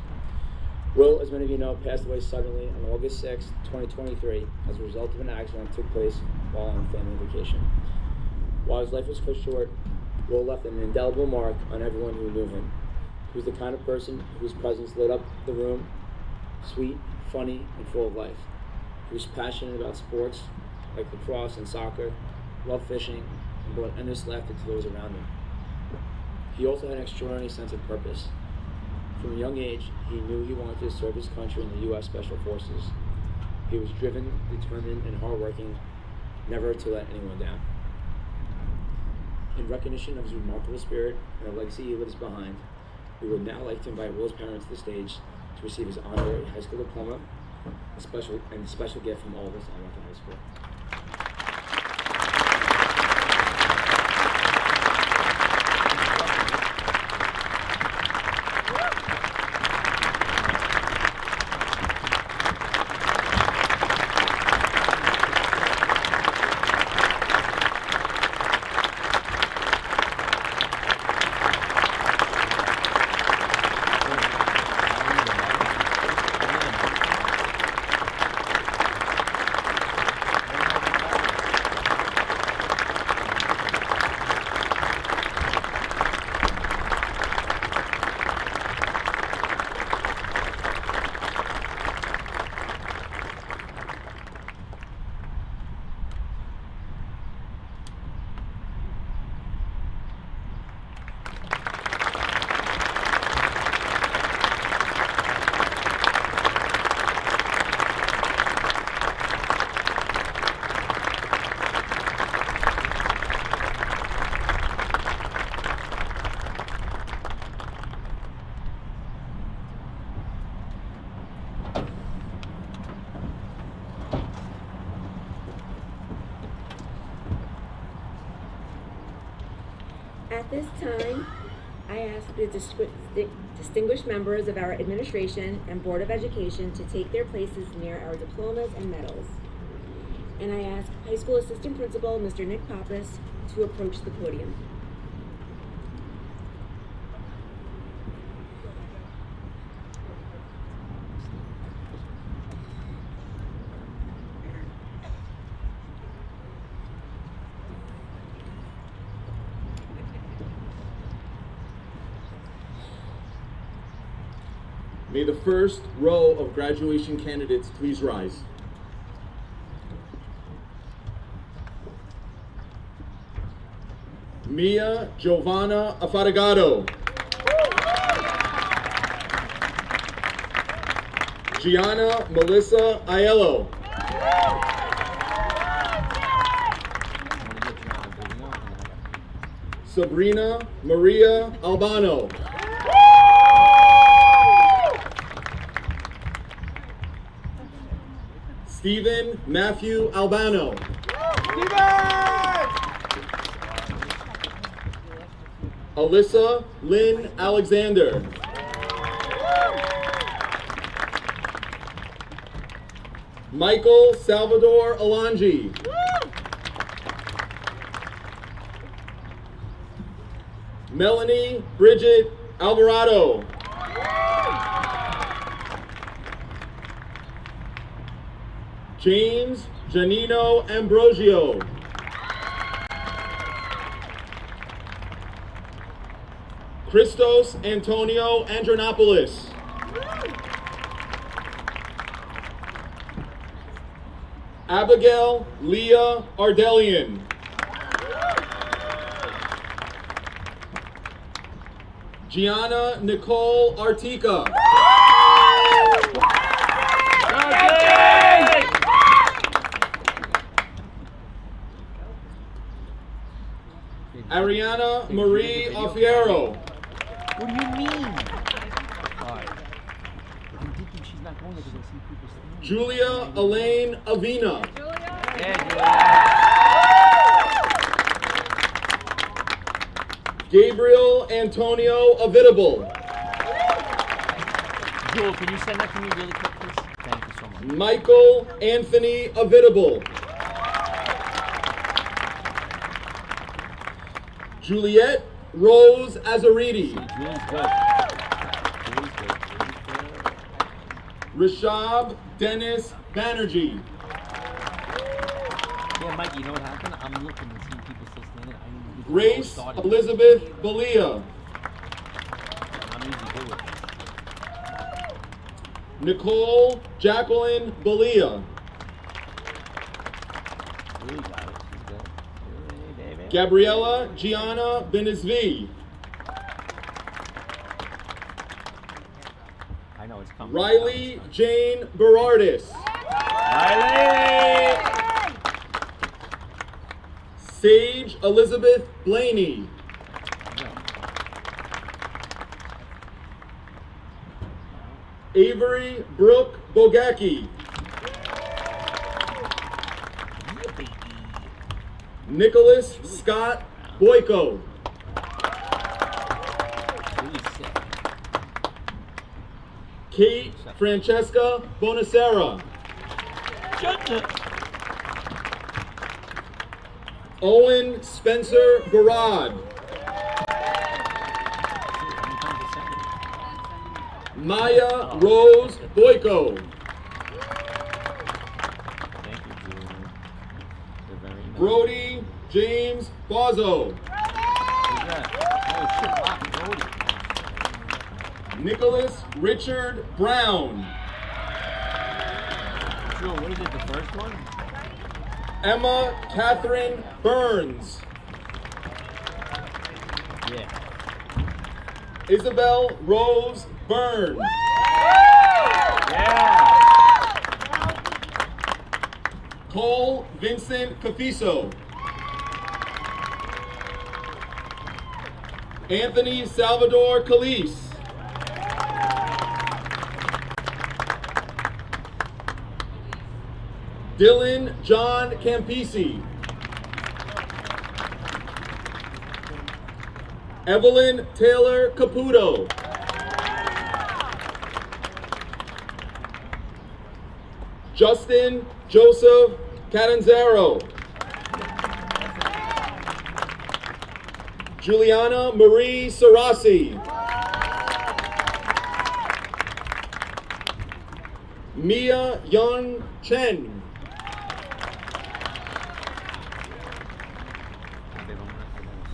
Will, as many of you know, passed away suddenly on August 6, 2023 as a result of an accident that took place while on family vacation. While his life was cut short, Will left an indelible mark on everyone who knew him. He was the kind of person whose presence lit up the room, sweet, funny, and full of life. He was passionate about sports like lacrosse and soccer, loved fishing, and brought endless laughter to those around him. He also had an extraordinary sense of purpose. From a young age, he knew he wanted to serve his country in the U.S. Special Forces. He was driven, determined, and hardworking, never to let anyone down. In recognition of his remarkable spirit and the legacy he leaves behind, we would now like to invite Will's parents to the stage to receive his honorary high school diploma, a special gift from all of us at Wantagh High School. At this time, I ask the distinguished members of our administration and Board of Education to take their places near our diplomas and medals. And I ask High School Assistant Principal, Mr. Nick Pappas, to approach the podium. May the first row of graduation candidates please rise. Mia Giovanna Affatagato. Gianna Melissa Aiello. Sabrina Maria Albano. Stephen Matthew Albano. Alyssa Lynn Alexander. Michael Salvador Alonji. Melanie Bridget Alvarado. James Janino Ambrosio. Christos Antonio Andronopoulos. Abigail Leah Ardelian. Gianna Nicole Artica. Ariana Marie Alfiero. What do you mean? I'm thinking she's not going there because I see people standing. Julia Elaine Avina. Gabriel Antonio Avidable. Joel, can you send that to me really quick, please? Thank you so much. Michael Anthony Avidable. Juliet Rose Azaridi. Julie's good. Julie's good. Rashab Dennis Banerjee. Yeah, Mike, you know what happened? I'm looking and seeing people still standing. Grace Elizabeth Balia. I'm usually good with this. Nicole Jacqueline Balia. Really got it. She's good. Really, baby. Gabriella Gianna Benizvi. I know it's coming. Riley Jane Berardis. Riley! Sage Elizabeth Blaney. Avery Brooke Bogacki. Nicholas Scott Boyko. Kate Francesca Bonacera. Owen Spencer Garad. Maya Rose Boyko. Thank you, Julian. They're very nice. Brody James Bozzo. Who's that? Oh, shit, wow, Brody. Nicholas Richard Brown. Joe, what is it, the first one? Emma Catherine Burns. Yeah. Isabel Rose Byrne. Yeah. Cole Vincent Cafiso. Anthony Salvador Calise. Dylan John Campisi. Evelyn Taylor Caputo. Justin Joseph Catanzaro. Juliana Marie Sarasi. Mia Yun Chen.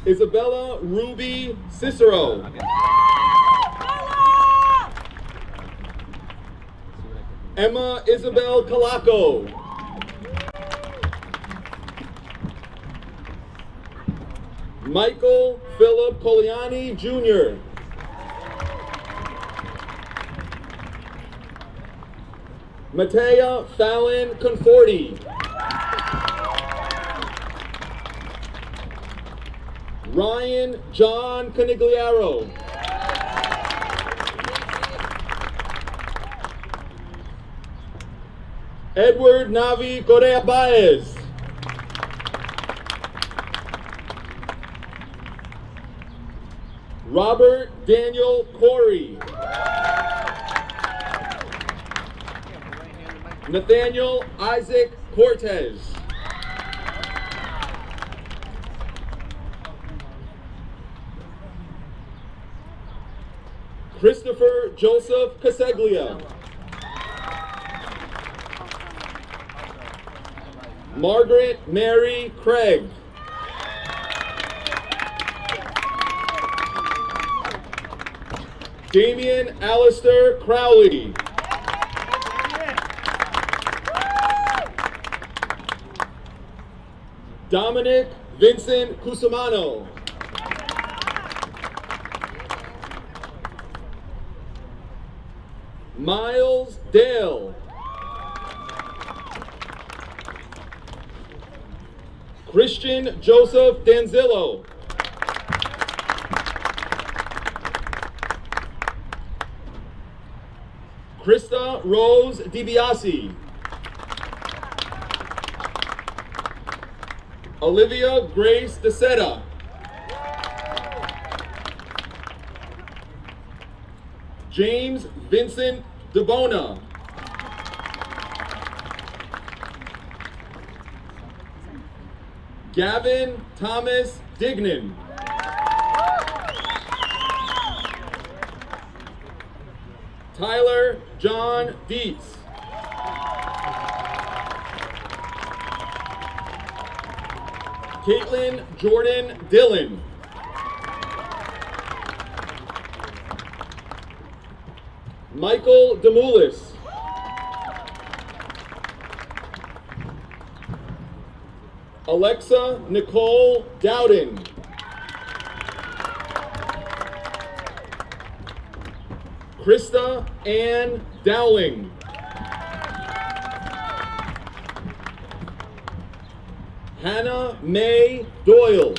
Isabella Ruby Cicero. Emma Isabel Calaco. Michael Philip Coliani Jr. Matea Fallon Conforti. Ryan John Canigliaro. Edward Navi Correa Baez. Robert Daniel Corey. Nathaniel Isaac Cortez. Christopher Joseph Caseglia. Margaret Mary Craig. Damian Alistair Crowley. Dominic Vincent Cusimano. Miles Dale. Christian Joseph Danzillo. Krista Rose DiBiase. Olivia Grace DeSeta. James Vincent DeBona. Gavin Thomas Dignan. Tyler John Dietz. Caitlin Jordan Dillon. Michael Demoulis. Alexa Nicole Dowden. Krista Ann Dowling. Hannah Mae Doyle.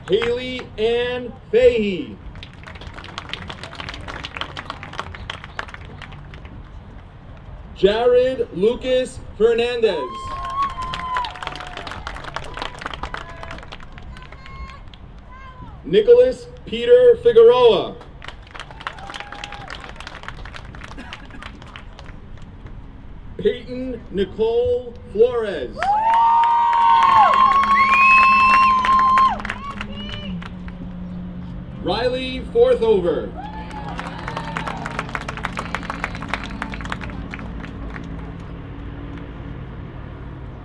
Haley Ann Fahey. Jared Lucas Fernandez. Nicholas Peter Figueroa. Peyton Nicole Flores. Riley Forthover.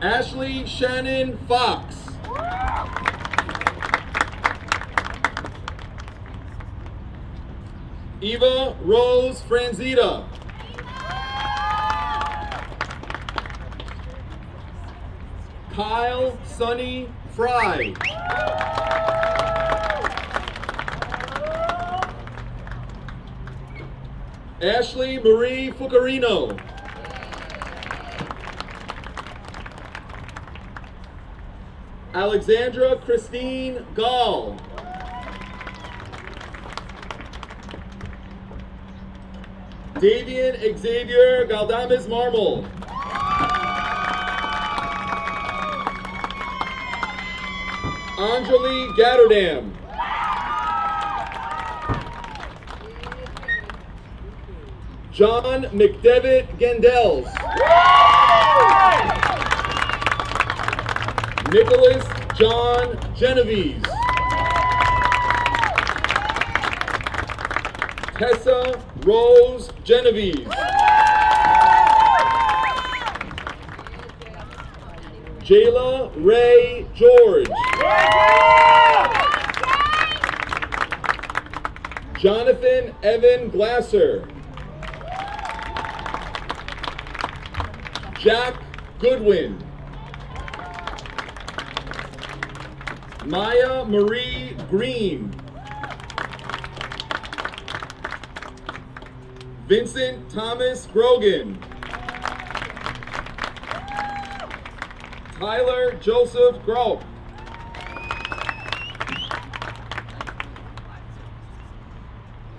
Ashley Shannon Fox. Eva Rose Franzita. Kyle Sonny Fry. Ashley Marie Fucarino. Alexandra Christine Gall. Davian Xavier Galdames Marmol. Anjali Gatterdam. John McDevitt Gendels. Nicholas John Genovese. Tessa Rose Genovese. Jayla Ray George. Jonathan Evan Glasser. Jack Goodwin. Maya Marie Green. Vincent Thomas Grogan. Tyler Joseph Grope.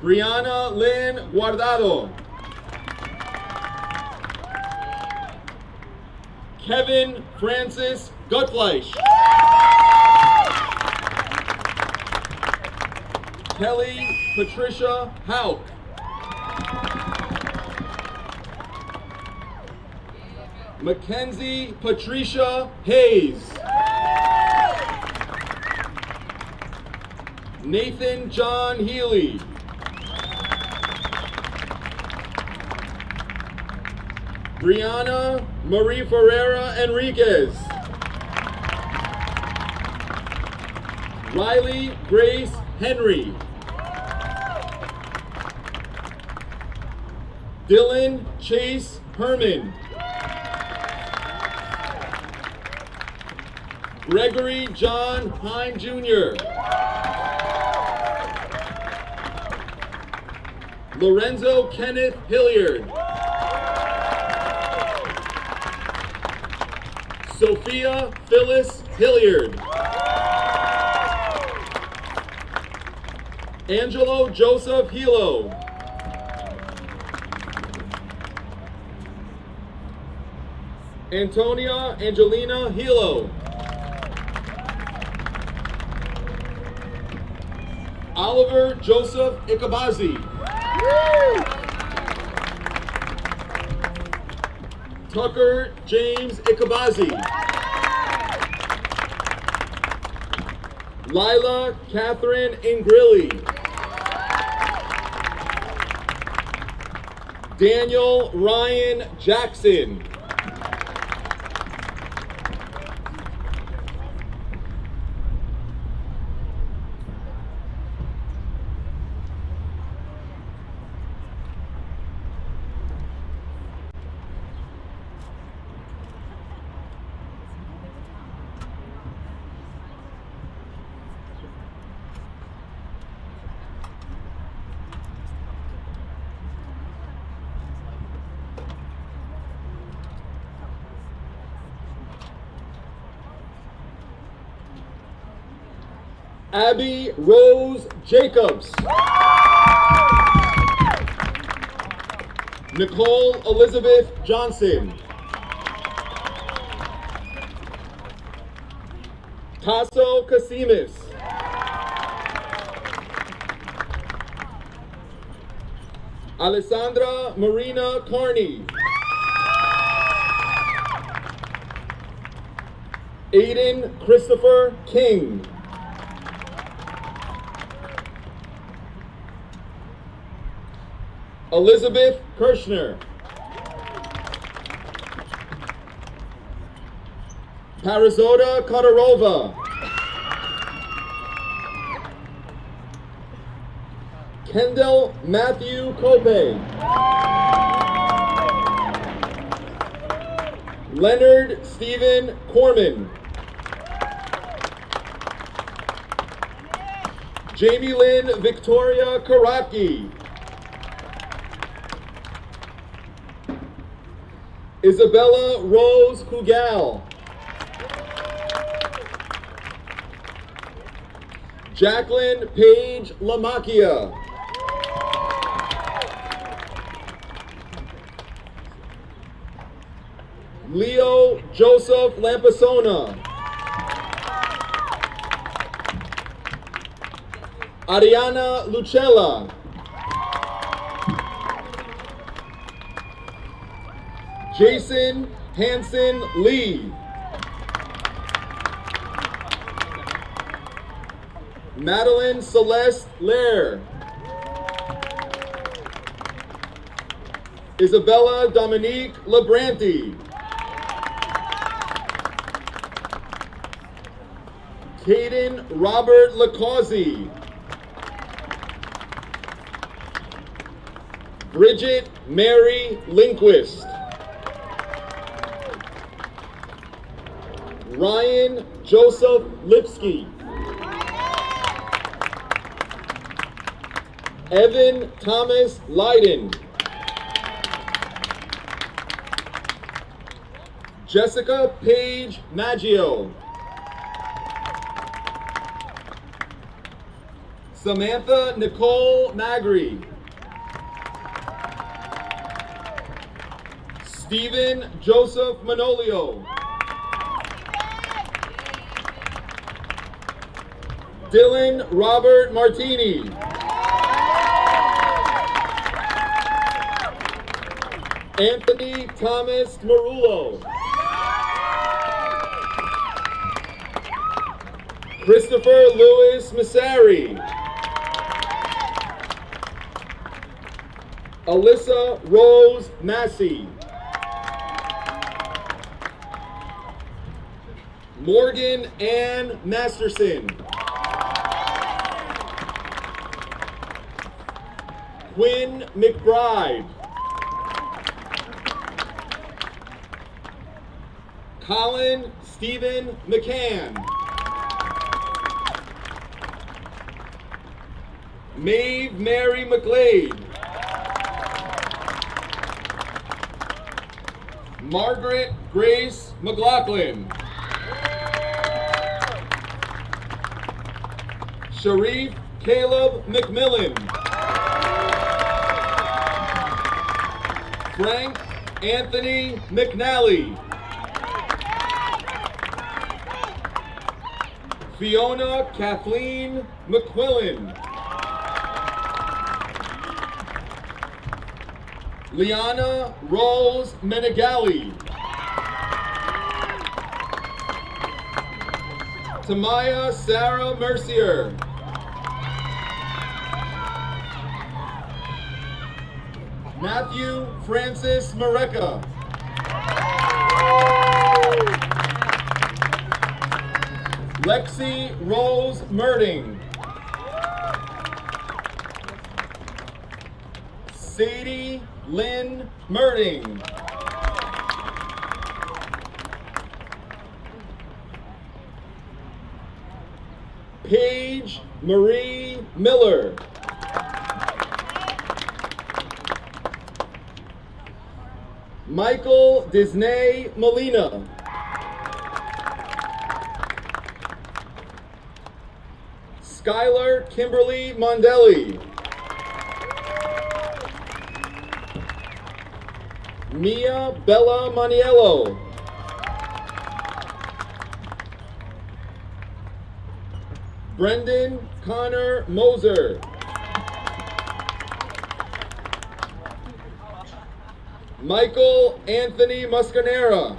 Brianna Lynn Guardado. Kevin Francis Gutfleisch. Kelly Patricia Hauk. Mackenzie Patricia Hayes. Nathan John Healy. Brianna Marie Ferreira Enriquez. Riley Grace Henry. Dylan Chase Herman. Gregory John Hine Jr. Lorenzo Kenneth Hilliard. Sophia Phyllis Hilliard. Angelo Joseph Hilo. Antonia Angelina Hilo. Oliver Joseph Ikabazi. Tucker James Ikabazi. Lila Catherine Ingrilli. Daniel Ryan Jackson. Abby Rose Jacobs. Nicole Elizabeth Johnson. Tasso Casimis. Alessandra Marina Carney. Aiden Christopher King. Elizabeth Kirshner. Parizota Kotarova. Kendall Matthew Kope. Leonard Stephen Corman. Jamie Lynn Victoria Karaki. Isabella Rose Kugal. Jacqueline Paige Lamacchia. Leo Joseph Lampasona. Ariana Lucella. Jason Hanson Lee. Madeline Celeste Lair. Isabella Dominique Labranti. Caden Robert Lacauzi. Bridget Mary Lindquist. Ryan Joseph Lipsky. Evan Thomas Leiden. Jessica Paige Maggio. Samantha Nicole Magri. Stephen Joseph Manolio. Dylan Robert Martini. Anthony Thomas Marullo. Christopher Lewis Massari. Alyssa Rose Massey. Morgan Ann Masterson. Quinn McBride. Colin Stephen McCann. Maeve Mary McGlade. Margaret Grace McLaughlin. Sharif Caleb McMillan. Frank Anthony McNally. Fiona Kathleen McQuillan. Liana Rose Menegali. Tamaya Sarah Mercier. Matthew Francis Mareka. Lexi Rose Merding. Sadie Lynn Merding. Paige Marie Miller. Michael Disney Molina. Skylar Kimberly Mondelli. Mia Bella Maniello. Brendan Connor Moser. Michael Anthony Muscanera.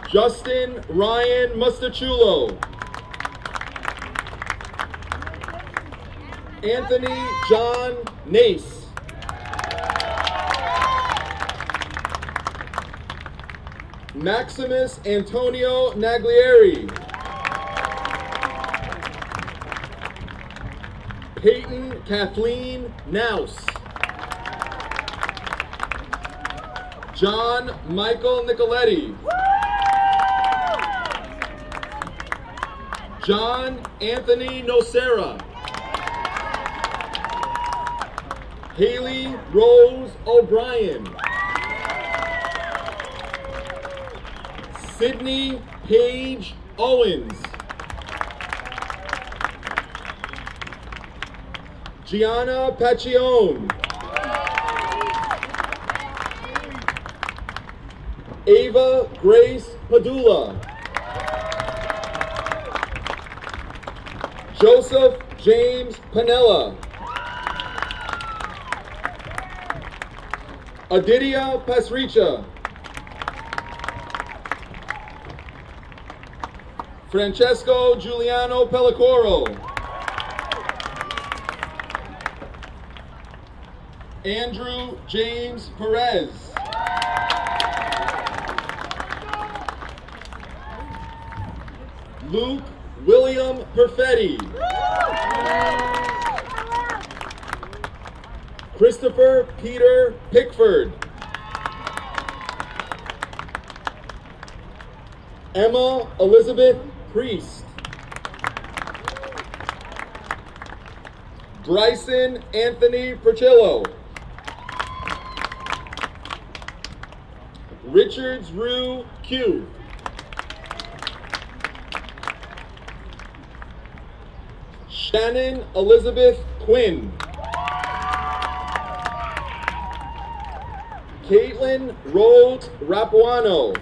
Justin Ryan Mustachulo. Anthony John Nace. Maximus Antonio Naglieri. Peyton Kathleen Naus. John Michael Nicoletti. John Anthony Nocera. Haley Rose O'Brien. Sydney Paige Owens. Gianna Pacione. Ava Grace Padula. Joseph James Panella. Adidia Pasricha. Francesco Giuliano Pellicoro. Andrew James Perez. Luke William Perfetti. Christopher Peter Pickford. Emma Elizabeth Priest. Bryson Anthony Percillo. Richards Rue Q. Shannon Elizabeth Quinn. Caitlin Rhodes Rapuano.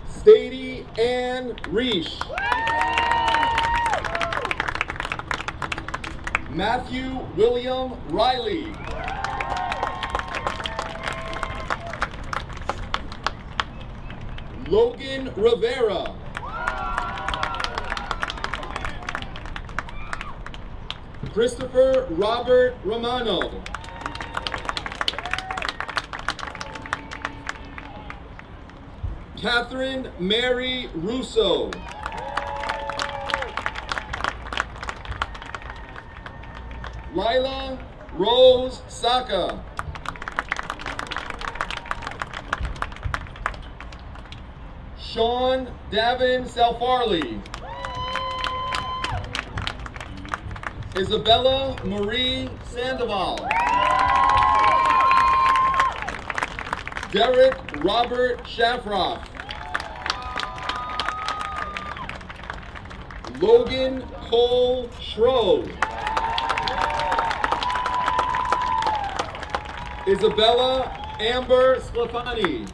Stady Ann Reish. Matthew William Riley. Logan Rivera. Christopher Robert Romano. Catherine Mary Russo. Lila Rose Saka. Sean Davin Salfarley. Isabella Marie Sandoval. Derek Robert Shafroff. Logan Cole Schroe. Isabella Amber Sclafani.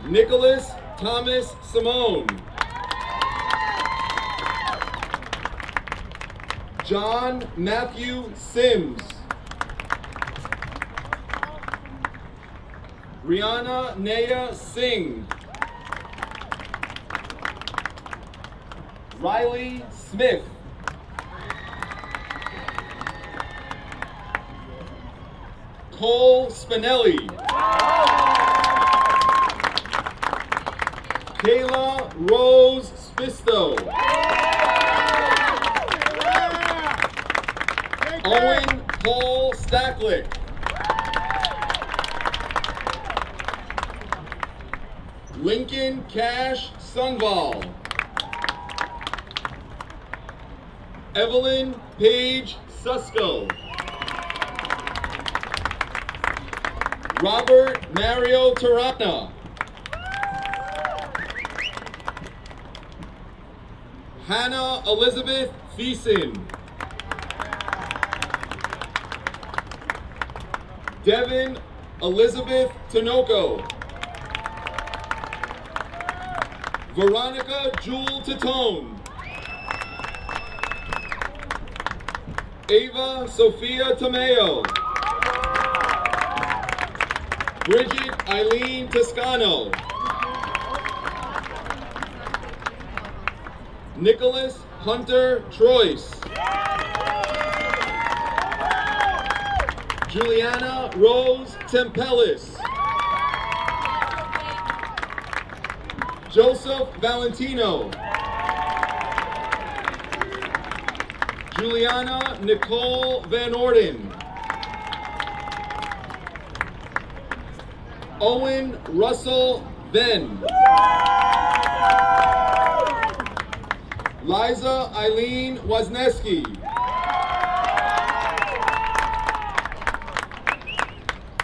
Nicholas Thomas Simone. John Matthew Sims. Brianna Naya Singh. Riley Smith. Cole Spinelli. Kayla Rose Spisto. Owen Paul Stacklick. Lincoln Cash Sungval. Evelyn Paige Susko. Robert Mario Tarana. Hannah Elizabeth Feason. Devin Elizabeth Tinoco. Veronica Jewel Tatone. Ava Sophia Tomeo. Bridget Eileen Toscano. Nicholas Hunter Troyce. Juliana Rose Tempelis. Joseph Valentino. Juliana Nicole Van Orden. Owen Russell Venn. Liza Eileen Wozneski.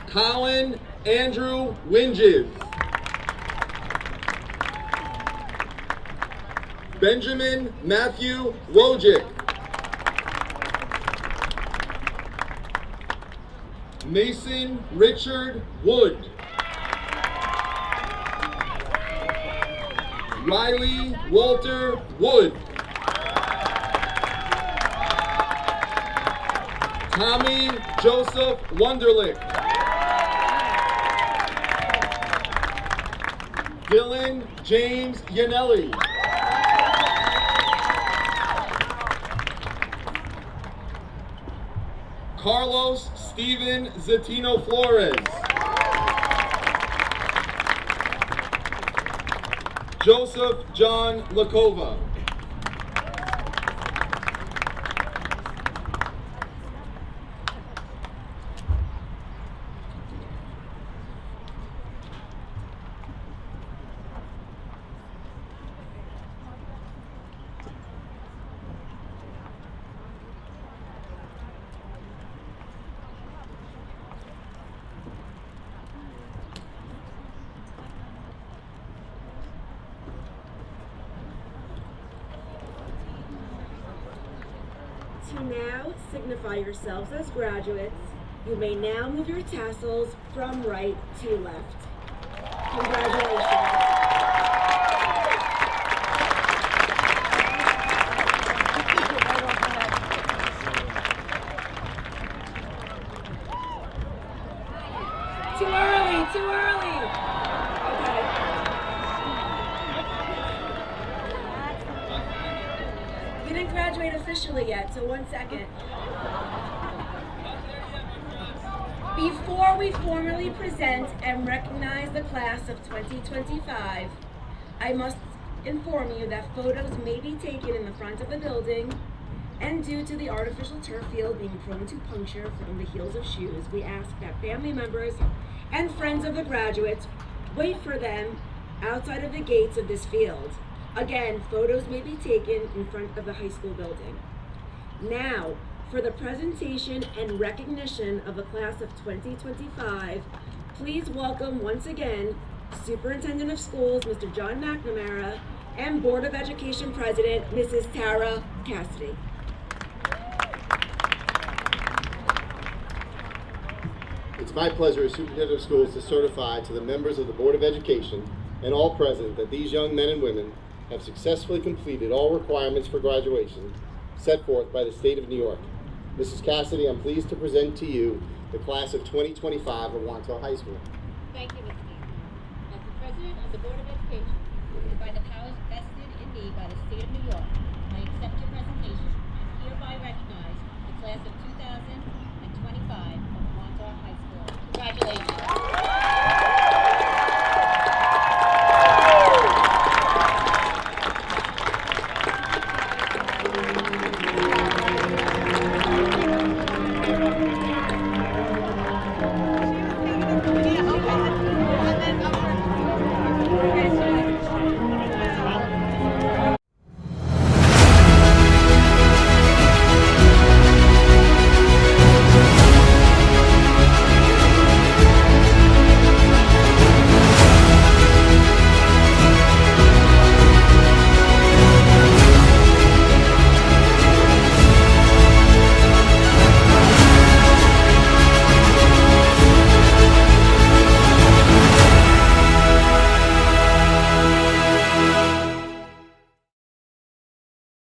Colin Andrew Winges. Benjamin Matthew Wojcik. Mason Richard Wood. Riley Walter Wood. Tommy Joseph Wunderlich. Dylan James Yanelli. Carlos Steven Zatino Flores. Joseph John Lakova. To now signify yourselves as graduates, you may now move your tassels from right to left. Congratulations. Too early, too early. Okay. You didn't graduate officially yet, so 1 second. Before we formally present and recognize the class of 2025, I must inform you that photos may be taken in the front of the building, and due to the artificial turf field being prone to puncture from the heels of shoes, we ask that family members and friends of the graduates wait for them outside of the gates of this field. Again, photos may be taken in front of the high school building. Now, for the presentation and recognition of the class of 2025, please welcome once again Superintendent of Schools, Mr. John McNamara, and Board of Education President, Mrs. Tara Cassidy. It's my pleasure as Superintendent of Schools to certify to the members of the Board of Education and all present that these young men and women have successfully completed all requirements for graduation set forth by the state of New York. Mrs. Cassidy, I'm pleased to present to you the class of 2025 of Wantagh High School. Thank you, Mr. Mayor. As the President of the Board of Education, and by the powers vested in me by the state of New York, I accept your presentation and hereby recognize the class of 2025